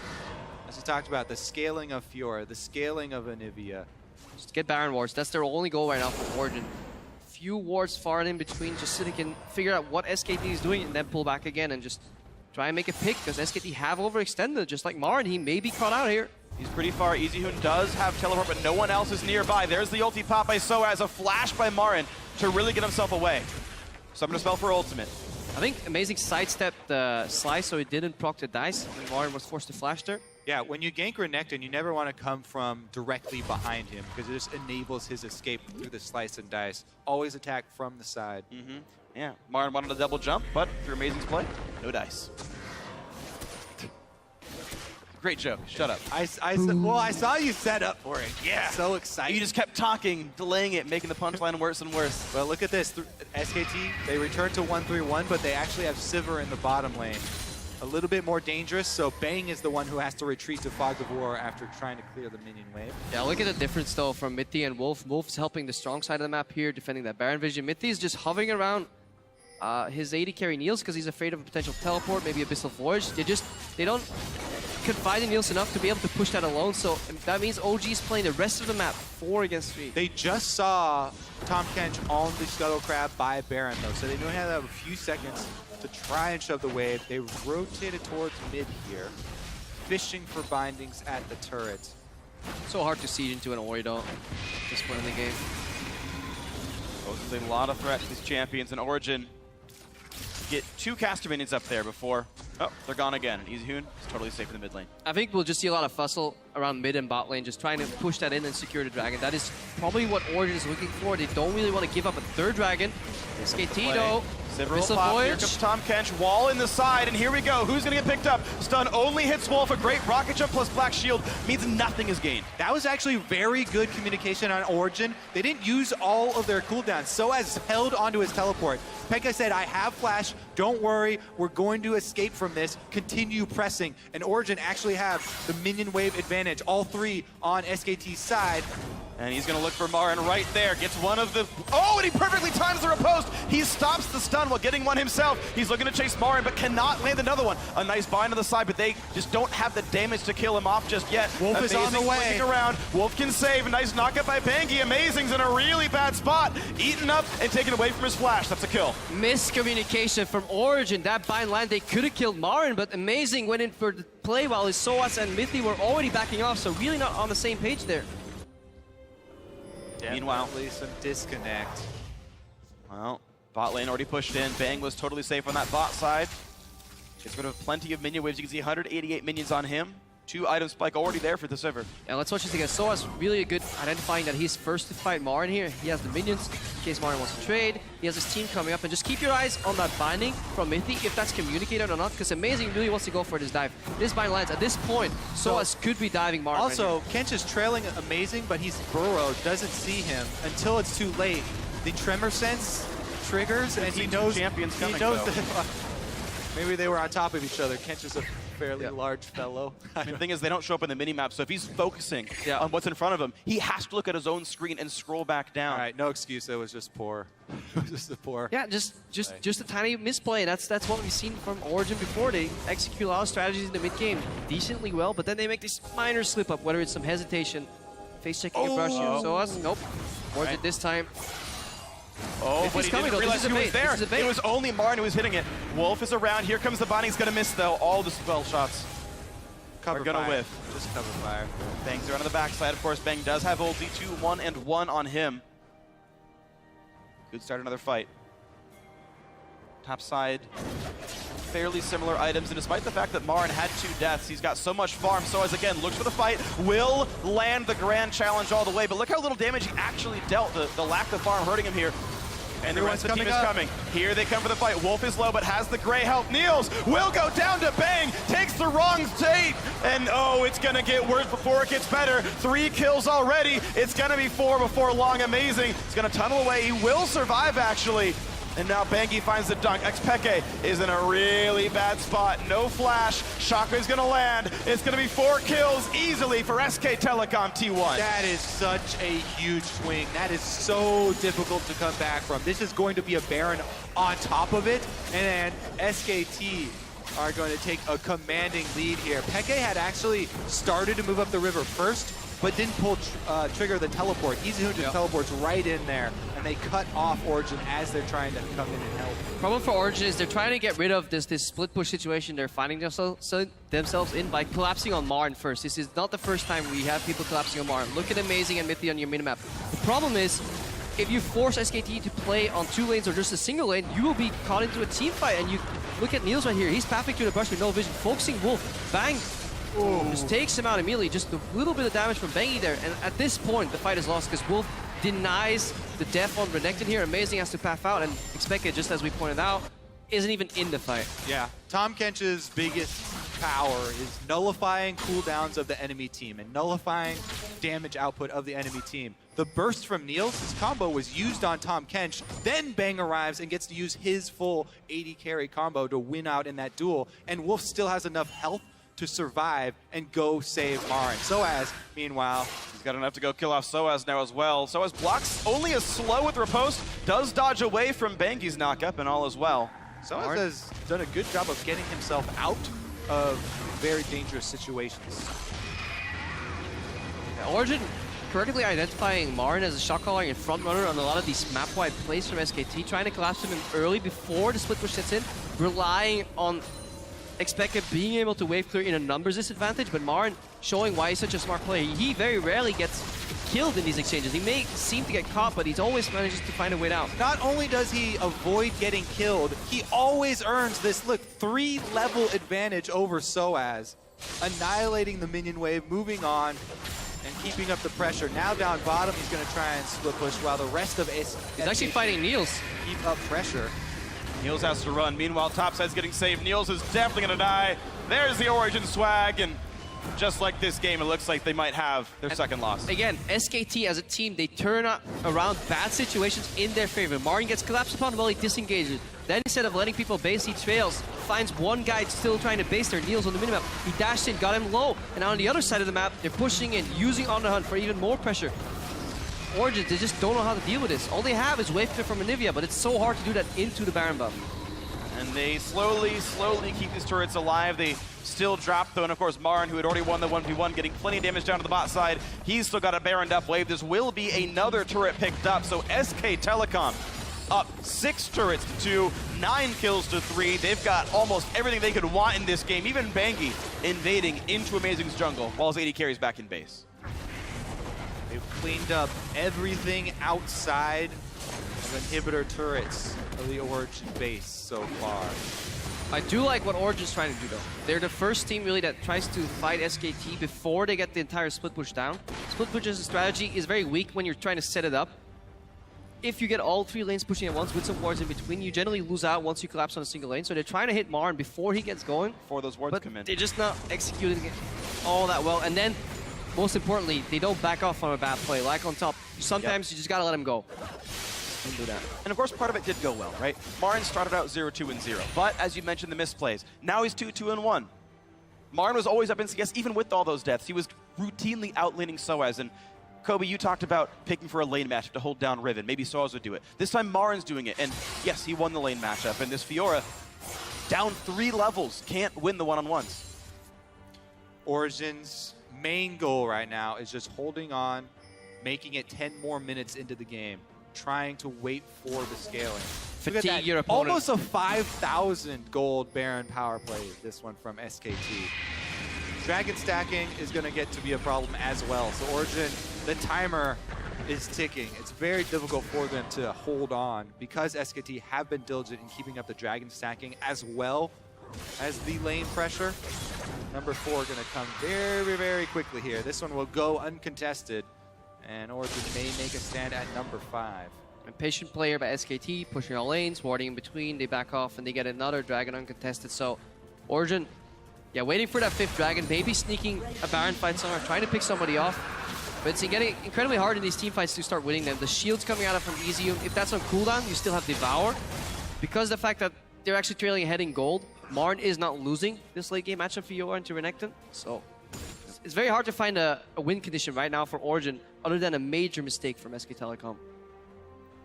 As we talked about, the scaling of Fiora, the scaling of Anivia. Just get Baron wards. That's their only goal right now for Origin. Few wards far in between just so they can figure out what SKT is doing and then pull back again and just try and make a pick, because SKT have overextended, just like Marin. He may be caught out here. He's pretty far. EasyHoon does have teleport, but no one else is nearby. There's the ulti pop by Soaz, a flash by Marin to really get himself away. Summon a spell for ultimate. I think Amazing sidestepped the slice so he didn't proc the dice, and Marin was forced to flash there. Yeah, when you gank Renekton, you never want to come from directly behind him because it just enables his escape through the slice and dice. Always attack from the side. Yeah, Marin wanted a double jump, but through Amazing's play, no dice. Great joke. Shut up. Well, I saw you set up for it. Yeah. So excited. You just kept talking, delaying it, making the punchline worse and worse. Well, look at this. SKT, they return to 1-3-1, but they actually have Sivir in the bottom lane. A little bit more dangerous, so Bang is the one who has to retreat to Fog of War after trying to clear the minion wave. Yeah, look at the difference though from Mithy and Wolf. Wolf's helping the strong side of the map here, defending that Baron vision. Mithy is just hovering around his AD carry Niels because he's afraid of a potential teleport, maybe Abyssal Voyage. They don't confide in Niels enough to be able to push that alone, so that means OG is playing the rest of the map 4 against 3. They just saw Tom Kench on the Scuttle Crab by Baron though, so they know how to have a few seconds to try and shove the wave. They rotated towards mid here, fishing for bindings at the turret. So hard to siege into an Ori though, at this point in the game. Poses a lot of threat to these champions, and Origin get 2 caster minions up there before, oh, they're gone again. EasyHoon is totally safe in the mid lane. I think we'll just see a lot of fussle around mid and bot lane, just trying to push that in and secure the dragon. That is probably what Origin is looking for. They don't really want to give up a 3rd dragon. SKT though, Abyssal Voyage. Here comes Tom Kench, wall in the side, and here we go. Who's gonna get picked up? Stun only hits Wolf. A great rocket jump plus Black Shield means nothing is gained. That was actually very good communication on Origin. They didn't use all of their cooldowns. Soaz held onto his teleport. Pekka said, I have flash, don't worry, we're going to escape from this, continue pressing. And Origin actually have the minion wave advantage, all 3 on SKT's side. And he's going to look for Marin right there. Gets one of the... Oh, and he perfectly times the riposte. He stops the stun while getting one himself. He's looking to chase Marin, but cannot land another one. A nice bind on the side, but they just don't have the damage to kill him off just yet. Wolf is on the way. Around. Wolf can save. A nice knockup by Bangy. Amazing's in a really bad spot. Eaten up and taken away from his flash. That's a kill. Miscommunication from Origin. That bind land, they could have killed Marin, but Amazing went in for the play while his Soaz and Mithy were already backing off, so really not on the same page there. Meanwhile, some disconnect. Well, bot lane already pushed in. Bang was totally safe on that bot side. Gets rid of plenty of minion waves. You can see 188 minions on him. 2 item spike already there for the Sivir. Yeah, let's watch this again. Soaz really good identifying that he's first to fight Marin here. He has the minions in case Marin wants to trade. He has his team coming up, and just keep your eyes on that binding from Mithy, if that's communicated or not, because Amazing really wants to go for this dive. This bind lands. At this point, Soaz could be diving Marin. Also, Kench is trailing Amazing, but he's burrowed, doesn't see him until it's too late. The tremor sense triggers, and he knows champions coming, that maybe they were on top of each other. Kench is a fairly large fellow. I mean, the thing is, they don't show up in the minimap, so if he's focusing on what's in front of him, he has to look at his own screen and scroll back down. All right, no excuse. It was just poor. It was just a poor. Yeah, just a tiny misplay. That's what we've seen from Origin before. They execute a lot of strategies in the mid game decently well, but then they make this minor slip up, whether it's some hesitation, face checking a brush. Soaz, nope. Origin this time. Oh, but he didn't realize who was there. It was only Marin who was hitting it. Wolf is around. Here comes the binding. He's going to miss, though. All the spell shots are going to whiff. Just cover fire. Bang's around on the backside. Of course, Bang does have ulti. 2-1-1 on him. Could start another fight. Top side fairly similar items, and despite the fact that Marin had 2 deaths, he's got so much farm. Soaz again looks for the fight, will land the grand challenge all the way, but look how little damage he actually dealt. The lack of farm hurting him here. And the rest of the team is coming. Here they come for the fight. Wolf is low, but has the gray health. Niels will go down to Bang, takes the wrong take, and oh, it's gonna get worse before it gets better. 3 kills already. It's gonna be 4 before long. Amazing. It's gonna tunnel away. He will survive, actually. And now Bangi finds the dunk. Xpeke is in a really bad spot. No flash. Shotgun's gonna land. It's gonna be 4 kills easily for SK Telecom T1. That is such a huge swing. That is so difficult to come back from. This is going to be a Baron on top of it, and then SKT are going to take a commanding lead here. Peke had actually started to move up the river first, but didn't pull trigger the teleport. Easyhoon just teleports right in there, and they cut off Origen as they're trying to come in and help. Problem for Origen is they're trying to get rid of this split push situation they're finding themselves in by collapsing on Marin first. This is not the first time we have people collapsing on Marin. Look at Amazing and Mithy on your minimap. The problem is, if you force SKT to play on 2 lanes or just a single lane, you will be caught into a team fight. And you look at Niels right here. He's pathing through the brush with no vision, focusing Wolf. Bang! Just takes him out immediately. Just a little bit of damage from Bangi there. And at this point, the fight is lost because Wolf denies the death on Renekton here. Amazing has to path out, and Xpeke, just as we pointed out, isn't even in the fight. Yeah, Tahm Kench's biggest power is nullifying cooldowns of the enemy team and nullifying damage output of the enemy team. The burst from Niels, his combo was used on Tahm Kench, then Bang arrives and gets to use his full 80 carry combo to win out in that duel, and Wolf still has enough health to survive and go save Marin. Soaz, meanwhile, he's got enough to go kill off Soaz now as well. Soaz blocks only a slow with riposte, does dodge away from Bangi's knockup and all as well. Soaz has done a good job of getting himself out of very dangerous situations. Yeah, Origen correctly identifying Marin as a shot caller and front runner on a lot of these map-wide plays from SKT, trying to collapse him in early before the split push sets in, relying on Xpeke being able to wave clear in a numbers disadvantage, but Marin showing why he's such a smart player. He very rarely gets killed in these exchanges. He may seem to get caught, but he's always manages to find a way out. Not only does he avoid getting killed, he always earns this, look, 3-level advantage over Soaz, annihilating the minion wave, moving on, and keeping up the pressure. Now down bottom, he's going to try and split push while the rest of He's actually fighting Niels. Keep up pressure. Niels has to run. Meanwhile, topside's getting saved. Niels is definitely going to die. There's the Origen swag, and just like this game, it looks like they might have their second loss. Again, SKT as a team, they turn around bad situations in their favor. Marin gets collapsed upon while he disengages. Then instead of letting people base, he trails, finds one guy still trying to base there. Niels on the minimap. He dashed in, got him low. And on the other side of the map, they're pushing in, using On the Hunt for even more pressure. Origen, they just don't know how to deal with this. All they have is wave clear from Anivia, but it's so hard to do that into the Baron buff. And they slowly keep these turrets alive. They still drop, though, and of course Marin, who had already won the 1v1, getting plenty of damage down to the bot side. He's still got a Baroned up wave. This will be another turret picked up, so SK Telecom up 6 turrets to 2, 9 kills to 3. They've got almost everything they could want in this game. Even Bangi invading into Amazing's jungle while his 80 carries back in base. They've cleaned up everything outside of inhibitor turrets of the Origen base so far. I do like what Origen's trying to do, though. They're the first team, really, that tries to fight SKT before they get the entire split push down. Split push's strategy is very weak when you're trying to set it up. If you get all 3 lanes pushing at once with some wards in between, you generally lose out once you collapse on a single lane. So they're trying to hit Marin before he gets going. Before those wards come in. They're just not executing it all that well. And then, most importantly, they don't back off on a bad play. Like on top, sometimes you just gotta let him go. Do that. And of course, part of it did go well, right? Marin started out 0-2-0, but as you mentioned, the misplays. Now he's 2-2-1. Marin was always up in CS, even with all those deaths. He was routinely outlaning Soaz, and Kobe, you talked about picking for a lane matchup to hold down Riven. Maybe Soaz would do it. This time, Marin's doing it, and yes, he won the lane matchup, and this Fiora, down 3 levels, can't win the one-on-ones. Origen's main goal right now is just holding on, making it 10 more minutes into the game, trying to wait for the scaling. Fatigue your opponent. Almost a 5,000 gold Baron power play, this one from SKT. Dragon stacking is going to get to be a problem as well. So Origen, the timer is ticking. It's very difficult for them to hold on because SKT have been diligent in keeping up the dragon stacking as well as the lane pressure. Number 4 going to come very, very quickly here. This one will go uncontested, and Origen may make a stand at number 5. A patient player by SKT, pushing all lanes, warding in between, they back off, and they get another dragon uncontested. So Origen, yeah, waiting for that 5th dragon, maybe sneaking a Baron fight somewhere, trying to pick somebody off. But it's getting incredibly hard in these team fights to start winning them. The shield's coming out from Easy. If that's on cooldown, you still have Devour. Because of the fact that they're actually trailing ahead in gold, Marn is not losing this late game matchup for Fiora into Renekton. So it's very hard to find a win condition right now for Origen, other than a major mistake from SK Telecom.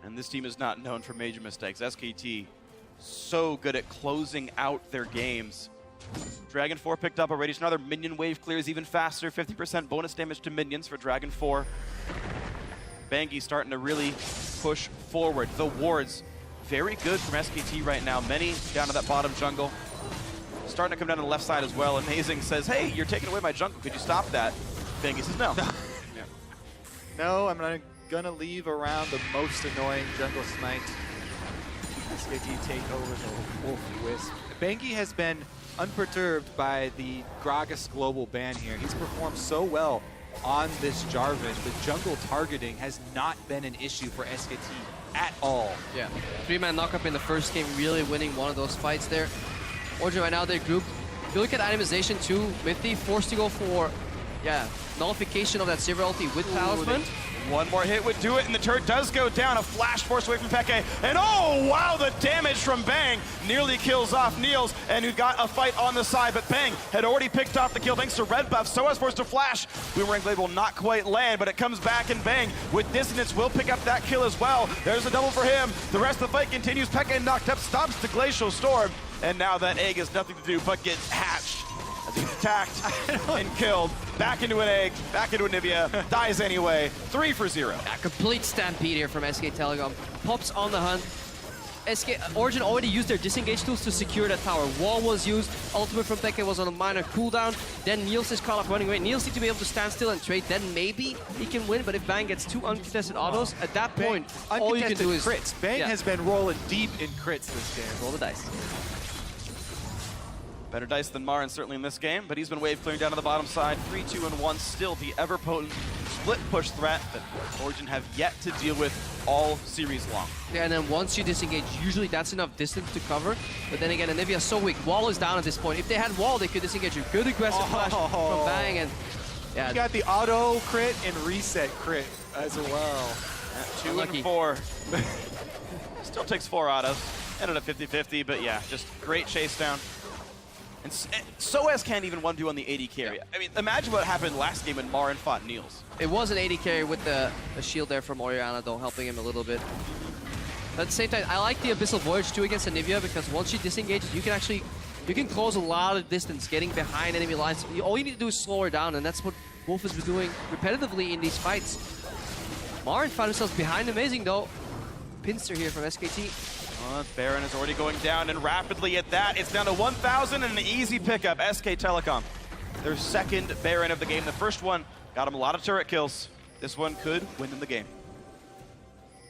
And this team is not known for major mistakes. SKT, so good at closing out their games. Dragon 4 picked up already, so another minion wave clears even faster. 50% bonus damage to minions for Dragon 4. Bangi starting to really push forward. The wards, very good from SKT right now. Many down to that bottom jungle. Starting to come down to the left side as well. Amazing says, hey, you're taking away my jungle. Could you stop that? Bangi says, no. Yeah. No, I'm not going to leave around the most annoying jungle smite. SKT take over the Wolfie Wisp. Bangi has been unperturbed by the Gragas global ban here. He's performed so well on this Jarvan. The jungle targeting has not been an issue for SKT at all. Yeah, 3-man knockup in the first game, really winning one of those fights there. Origen right now, they're grouped. If you look at itemization too, Mithy forced to go for, yeah, nullification of that Silver ulti with Talisman. One more hit would do it, and the turret does go down. A flash force away from Peke. And oh, wow, the damage from Bang nearly kills off Niels, and who got a fight on the side. But Bang had already picked off the kill thanks to red buff. So as forced to flash. Boomerang Blade will not quite land, but it comes back, and Bang with dissonance will pick up that kill as well. There's a double for him. The rest of the fight continues. Peke knocked up, stops the Glacial Storm. And now that egg has nothing to do but get hatched. As he's attacked and killed. Back into an egg, back into a Nivea, dies anyway. 3 for 0. A complete stampede here from SK Telecom. Pops on the hunt. Origen already used their disengage tools to secure that tower. Wall was used, ultimate from Peke was on a minor cooldown. Then Niels is caught up running away. Niels needs to be able to stand still and trade, then maybe he can win, but if Bang gets 2 uncontested autos, at that point, all you can do is... crits. Bang has been rolling deep in crits this game. Roll the dice. Better dice than Marin, certainly in this game, but he's been wave clearing down to the bottom side. 3, 2, and 1, still the ever-potent split push threat that Origen have yet to deal with all series long. Yeah, and then once you disengage, usually that's enough distance to cover. But then again, Anivia is so weak. Wall is down at this point. If they had Wall, they could disengage you. Good aggressive flash from Bang, and yeah. You got the auto crit and reset crit as well. 2 Unlucky. and 4. Still takes 4 autos. Ended up 50-50, but yeah, just great chase down. And Soaz can't even 1-2 on the AD carry. Yeah. I mean, imagine what happened last game when Marin fought Niels. It was an AD carry with the shield there from Oriana, though, helping him a little bit. But at the same time, I like the Abyssal Voyage too against Anivia, because once you disengage, you can close a lot of distance, getting behind enemy lines. All you need to do is slow her down, and that's what Wolf has been doing repetitively in these fights. Marin found himself behind Amazing, though. Pincer here from SKT. Baron is already going down, and rapidly at that, it's down to 1,000 and an easy pickup. SK Telecom, their second Baron of the game. The first one got him a lot of turret kills. This one could win them the game.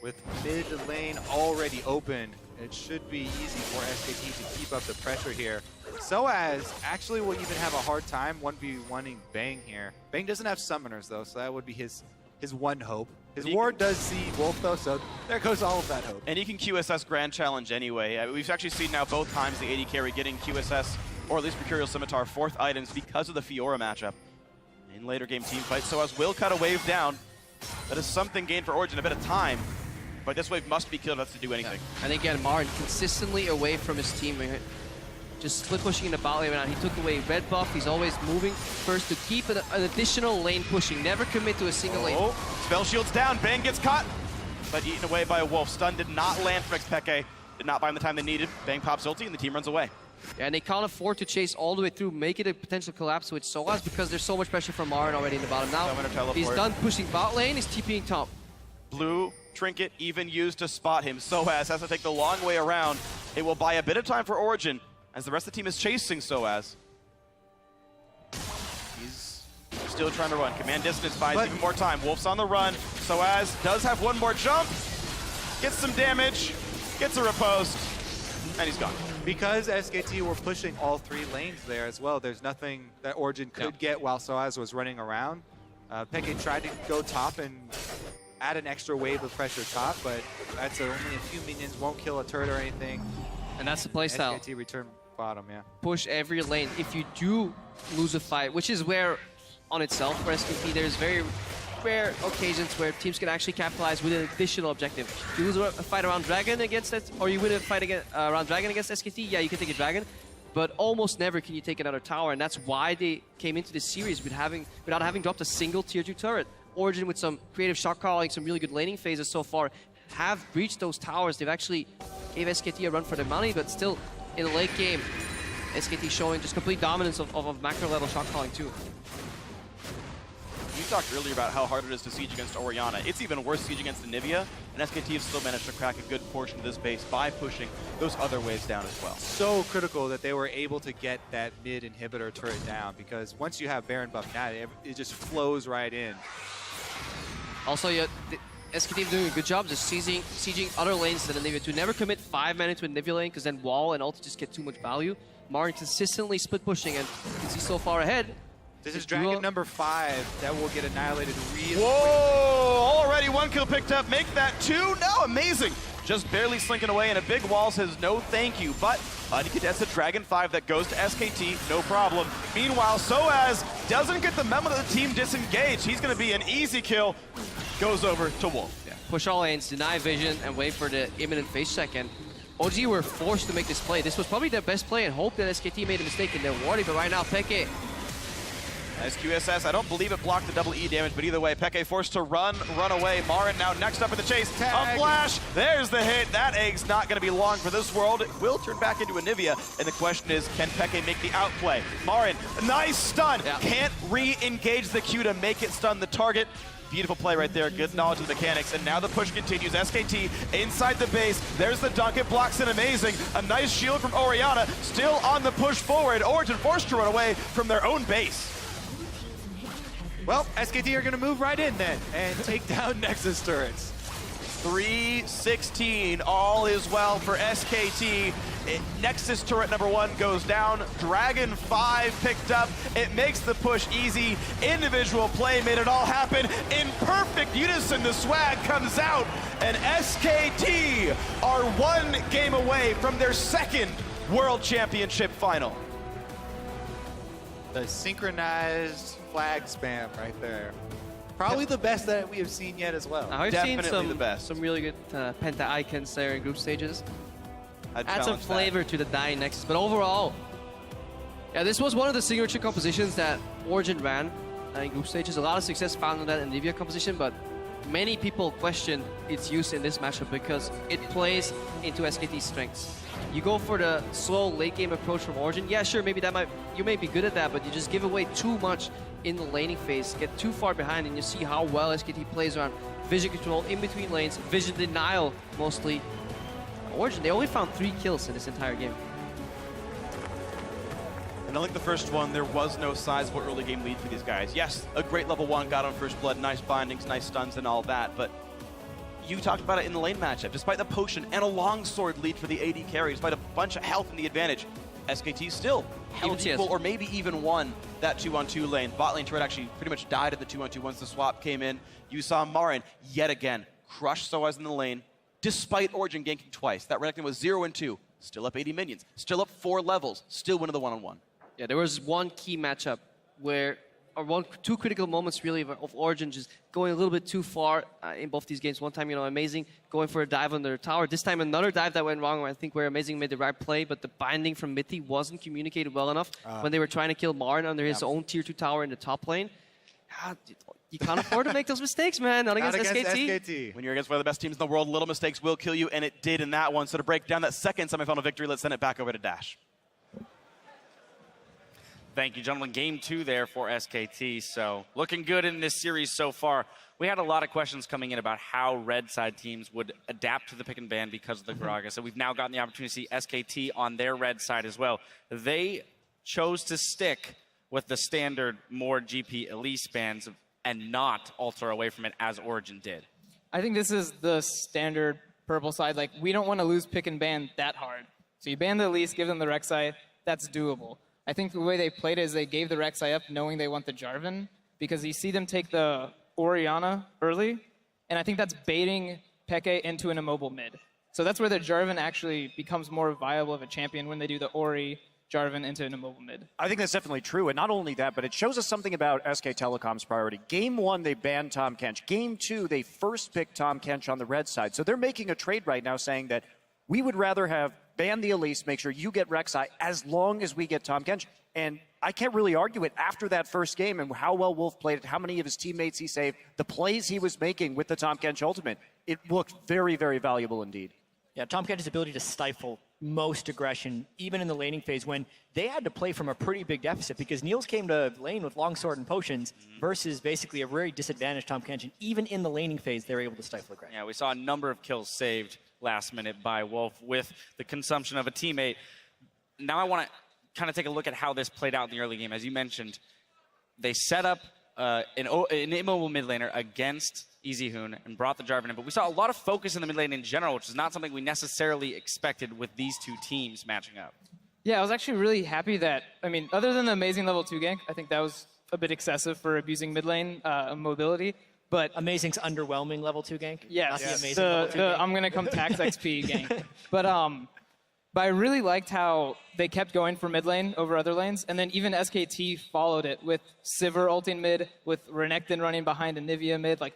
With mid lane already open, it should be easy for SKT to keep up the pressure here. Soaz actually will even have a hard time 1v1ing Bang here. Bang doesn't have summoners though, so that would be his one hope. His ward does see Wolf though, so there goes all of that hope. And he can QSS Grand Challenge anyway. We've actually seen now both times the AD carry getting QSS, or at least Mercurial Scimitar, 4th items because of the Fiora matchup. In later game team fights, Soaz will cut a wave down. That is something gained for Origen, a bit of time. But this wave must be killed enough to do anything. Yeah. And again, Marin consistently away from his team. Just split pushing in the bot lane right now. He took away red buff. He's always moving first to keep an additional lane pushing. Never commit to a single lane. Spell shield's down. Bang gets caught, but eaten away by a wolf. Stun did not land for Peke. Did not buy him the time they needed. Bang pops ulti and the team runs away. Yeah, and they can't afford to chase all the way through, make it a potential collapse with Soaz because there's so much pressure from Marin already in the bottom. Now he's done pushing bot lane. He's TPing top. Blue trinket even used to spot him. Soaz has to take the long way around. It will buy a bit of time for Origen as the rest of the team is chasing Soaz. He's still trying to run. Command distance buys even more time. Wolf's on the run. Soaz does have one more jump. Gets some damage. Gets a riposte. And he's gone. Because SKT were pushing all 3 lanes there as well, there's nothing that Origen could get while Soaz was running around. Peke tried to go top and add an extra wave of pressure top, but that's only a few minions, won't kill a turret or anything. And that's the playstyle. SKT return bottom, yeah. Push every lane. If you do lose a fight, which is where, on itself, for SKT, there's very rare occasions where teams can actually capitalize with an additional objective. You lose a fight around Dragon against it, or you win a fight around Dragon against SKT, yeah, you can take a Dragon, but almost never can you take another tower, and that's why they came into this series without having dropped a single tier 2 turret. Origen, with some creative shot calling, some really good laning phases so far, have breached those towers. They've actually gave SKT a run for their money, but still, in the late game, SKT showing just complete dominance of macro level shot calling too. You talked earlier about how hard it is to siege against Oriana. It's even worse siege against Anivia, and SKT have still managed to crack a good portion of this base by pushing those other waves down as well. So critical that they were able to get that mid inhibitor turret down, because once you have Baron buff now, it just flows right in. Also, yeah, SKT doing a good job just sieging other lanes than Anivia to never commit 5 mana to Anivia lane, because then wall and ult just get too much value. Marin consistently split pushing, and you can see so far ahead. This is Dragon number 5 that will get annihilated really quickly. Whoa! Already 1 kill picked up. Make that 2. No, amazing. Just barely slinking away, and a big wall says no thank you. But that's a Dragon 5 that goes to SKT, no problem. Meanwhile, Soaz doesn't get the memo that the team disengaged. He's going to be an easy kill. Goes over to Wolf. Yeah. Push all lanes, deny vision, and wait for the imminent face check. And OG were forced to make this play. This was probably their best play, and hope that SKT made a mistake in their warding. But right now, Peke. Nice QSS. I don't believe it blocked the double E damage, but either way, Peke forced to run away. Marin now next up in the chase. Tag. A flash. There's the hit. That egg's not going to be long for this world. It will turn back into Anivia, and the question is, can Peke make the outplay? Marin, nice stun. Yeah. Can't re-engage the Q to make it stun the target. Beautiful play right there. Good knowledge of the mechanics. And now the push continues. SKT inside the base. There's the dunk. It blocks it amazing. A nice shield from Oriana. Still on the push forward. Origen forced to run away from their own base. Well, SKT are going to move right in then and take down Nexus turrets. 3-16, all is well for SKT. Nexus turret number 1 goes down. Dragon 5 picked up. It makes the push easy. Individual play made it all happen. In perfect unison, the swag comes out. And SKT are 1 game away from their 2nd World Championship final. The synchronized flag spam right there. Probably the best that we have seen yet as well. I've Definitely seen the best. some really good penta icons there in group stages. I'd Add some challenge flavor to the dying Nexus, but overall, yeah, this was one of the signature compositions that Origen ran in group stages. A lot of success found in that Anivia composition, but many people question its use in this matchup because it plays into SKT's strengths. You go for the slow late game approach from Origen. Yeah, sure, maybe you may be good at that, but you just give away too much in the laning phase, get too far behind, and you see how well SKT plays around vision control in between lanes, vision denial mostly. Origen, they only found 3 kills in this entire game. And unlike the first one, there was no sizable early game lead for these guys. Yes, a great level 1 got on first blood, nice bindings, nice stuns and all that, but you talked about it in the lane matchup. Despite the potion and a longsword lead for the AD carry, despite a bunch of health in the advantage, SKT still held equal or maybe even won that 2-on-2 lane. Bot lane turret actually pretty much died at the 2-on-2 once the swap came in. You saw Marin yet again crush Soaz in the lane, despite Origen ganking twice. That Renekton was 0-2, still up 80 minions, still up 4 levels, still winning the 1-on-1. Yeah, there was one key matchup where, or 2 critical moments really of Origen just going a little bit too far in both these games. One time, Amazing going for a dive on their tower. This time, another dive that went wrong, where I think where Amazing made the right play, but the binding from Mithy wasn't communicated well enough when they were trying to kill Marin under his own tier 2 tower in the top lane. You can't afford to make those mistakes, man. Not against SKT. When you're against one of the best teams in the world, little mistakes will kill you, and it did in that one. So to break down that 2nd semifinal victory, let's send it back over to Dash. Thank you, gentlemen. Game 2 there for SKT. So looking good in this series so far. We had a lot of questions coming in about how red side teams would adapt to the pick and ban because of the Gragas. So we've now gotten the opportunity to see SKT on their red side as well. They chose to stick with the standard more GP Elise bans and not alter away from it as Origen did. I think this is the standard purple side. Like, we don't want to lose pick and ban that hard. So you ban the Elise, give them the Rek'Sai, that's doable. I think the way they played it is they gave the Rek'Sai up knowing they want the Jarvan, because you see them take the Orianna early, and I think that's baiting Peke into an immobile mid. So that's where the Jarvan actually becomes more viable of a champion, when they do the Ori Jarvan into an immobile mid. I think that's definitely true. And not only that, but it shows us something about SK Telecom's priority. Game 1, they banned Tahm Kench. Game 2, they first picked Tahm Kench on the red side. So they're making a trade right now saying that we would rather have banned the Elise, make sure you get Rek'Sai, as long as we get Tahm Kench. And I can't really argue it after that first game and how well Wolf played it, how many of his teammates he saved, the plays he was making with the Tahm Kench ultimate. It looked very, very valuable indeed. Yeah, Tahm Kench's ability to stifle most aggression, even in the laning phase, when they had to play from a pretty big deficit, because Niels came to lane with longsword and potions versus basically a very disadvantaged Tahm Kench. And even in the laning phase, they were able to stifle aggression. Yeah, we saw a number of kills saved last minute by Wolf with the consumption of a teammate. Now I want to kind of take a look at how this played out in the early game. As you mentioned, they set up an immobile mid laner against EasyHoon and brought the Jarvan in. But we saw a lot of focus in the mid lane in general, which is not something we necessarily expected with these two teams matching up. Yeah, I was actually really happy that, I mean, other than the amazing level 2 gank, I think that was a bit excessive for abusing mid lane mobility. But Amazing's underwhelming level 2 gank. yes, Not the amazing level 2 gank. I'm going to come tax XP gank. But I really liked how they kept going for mid lane over other lanes, and then even SKT followed it with Sivir ulting mid, with Renekton running behind Anivia mid. Like,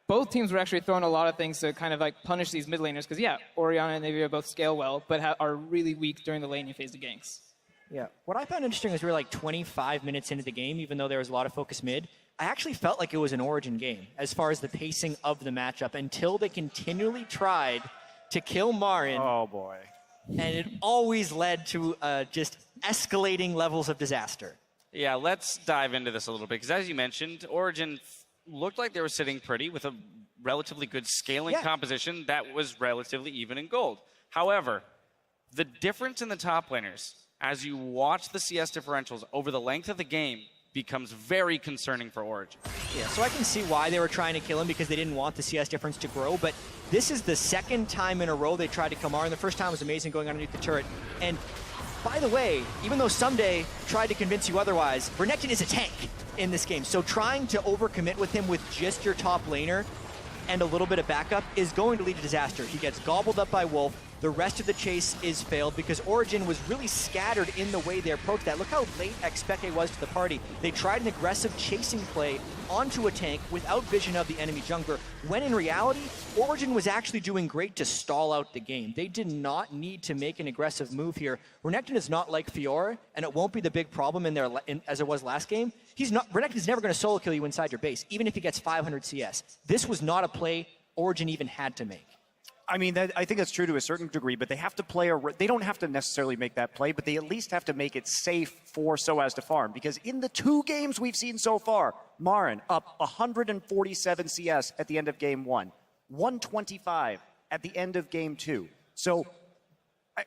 both teams were actually throwing a lot of things to kind of like punish these mid laners, because yeah, Orianna and Anivia both scale well, but are really weak during the laning phase of ganks. Yeah. What I found interesting was we were like 25 minutes into the game, even though there was a lot of focus mid. I actually felt like it was an Origen game as far as the pacing of the matchup, until they continually tried to kill Marin. Oh, boy. And it always led to just escalating levels of disaster. Yeah, let's dive into this a little bit, because as you mentioned, Origen looked like they were sitting pretty with a relatively good scaling composition that was relatively even in gold. However, the difference in the top laners, as you watch the CS differentials over the length of the game, becomes very concerning for Origen. Yeah, so I can see why they were trying to kill him, because they didn't want the CS difference to grow, but this is the second time in a row they tried to kill Marin. The first time was amazing, going underneath the turret. And by the way, even though Someday tried to convince you otherwise, Renekton is a tank in this game. So trying to overcommit with him with just your top laner and a little bit of backup is going to lead to disaster. He gets gobbled up by Wolf. The rest of the chase is failed because Origen was really scattered in the way they approached that. Look how late Expeke was to the party. They tried an aggressive chasing play onto a tank without vision of the enemy jungler, when in reality, Origen was actually doing great to stall out the game. They did not need to make an aggressive move here. Renekton is not like Fiora, and it won't be the big problem in there as it was last game. Renekton is never going to solo kill you inside your base, even if he gets 500 CS. This was not a play Origen even had to make. I mean, I think that's true to a certain degree, but they have to play they don't have to necessarily make that play, but they at least have to make it safe for so as to farm. Because in the 2 games we've seen so far, Marin up 147 CS at the end of game 1, 125 at the end of game 2. So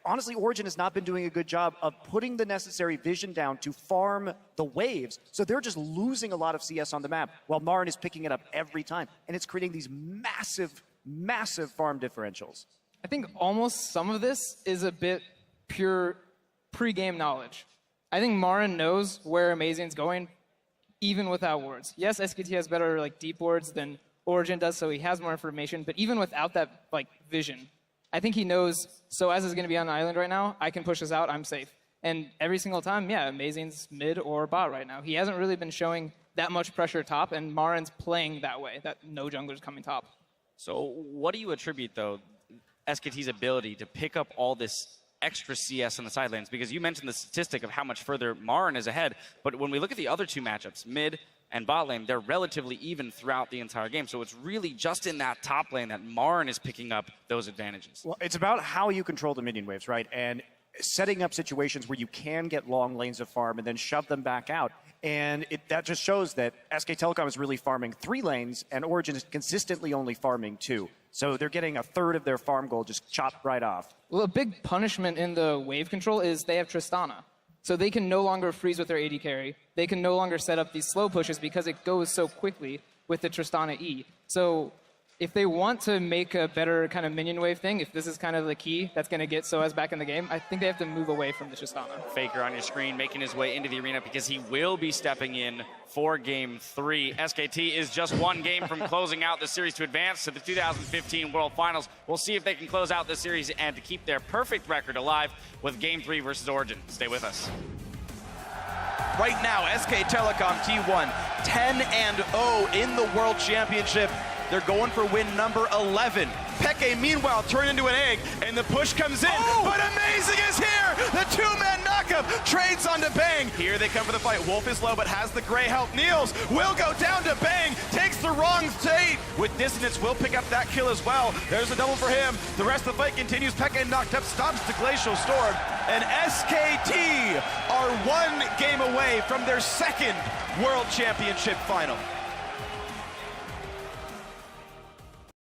honestly, Origen has not been doing a good job of putting the necessary vision down to farm the waves. So they're just losing a lot of CS on the map, while Marin is picking it up every time. And it's creating these massive farm differentials. I think almost some of this is a bit pure pre-game knowledge. I think Marin knows where Amazing's going, even without wards. Yes, SKT has better like deep wards than Origen does, so he has more information. But even without that like vision, I think he knows. So as is going to be on the island right now, I can push this out. I'm safe. And every single time, yeah, Amazing's mid or bot right now. He hasn't really been showing that much pressure top, and Marin's playing that way. That no jungler's coming top. So what do you attribute, though, SKT's ability to pick up all this extra CS on the side lanes? Because you mentioned the statistic of how much further Marin is ahead, but when we look at the other 2 matchups, mid and bot lane, they're relatively even throughout the entire game. So it's really just in that top lane that Marin is picking up those advantages. Well, it's about how you control the minion waves, right? And setting up situations where you can get long lanes of farm and then shove them back out. And that just shows that SK Telecom is really farming 3 lanes, and Origen is consistently only farming 2. So they're getting a third of their farm goal just chopped right off. Well, a big punishment in the wave control is they have Tristana. So they can no longer freeze with their AD carry. They can no longer set up these slow pushes because it goes so quickly with the Tristana E. So if they want to make a better kind of minion wave thing, if this is kind of the key that's going to get Soaz back in the game, I think they have to move away from the Tristana. Faker on your screen making his way into the arena because he will be stepping in for Game 3. SKT is just one game from closing out the series to advance to the 2015 World Finals. We'll see if they can close out the series and to keep their perfect record alive with Game 3 versus Origen. Stay with us. Right now, SK Telecom T1 10-0 in the World Championship. They're going for win number 11. Peke, meanwhile, turned into an egg, and the push comes in. Oh! But Amazing is here! The two-man knockup trades onto Bang. Here they come for the fight. Wolf is low, but has the gray help. Niels will go down to Bang, takes the wrong state. With Dissonance, will pick up that kill as well. There's a double for him. The rest of the fight continues. Peke knocked up, stops the Glacial Storm. And SKT are one game away from their second World Championship final.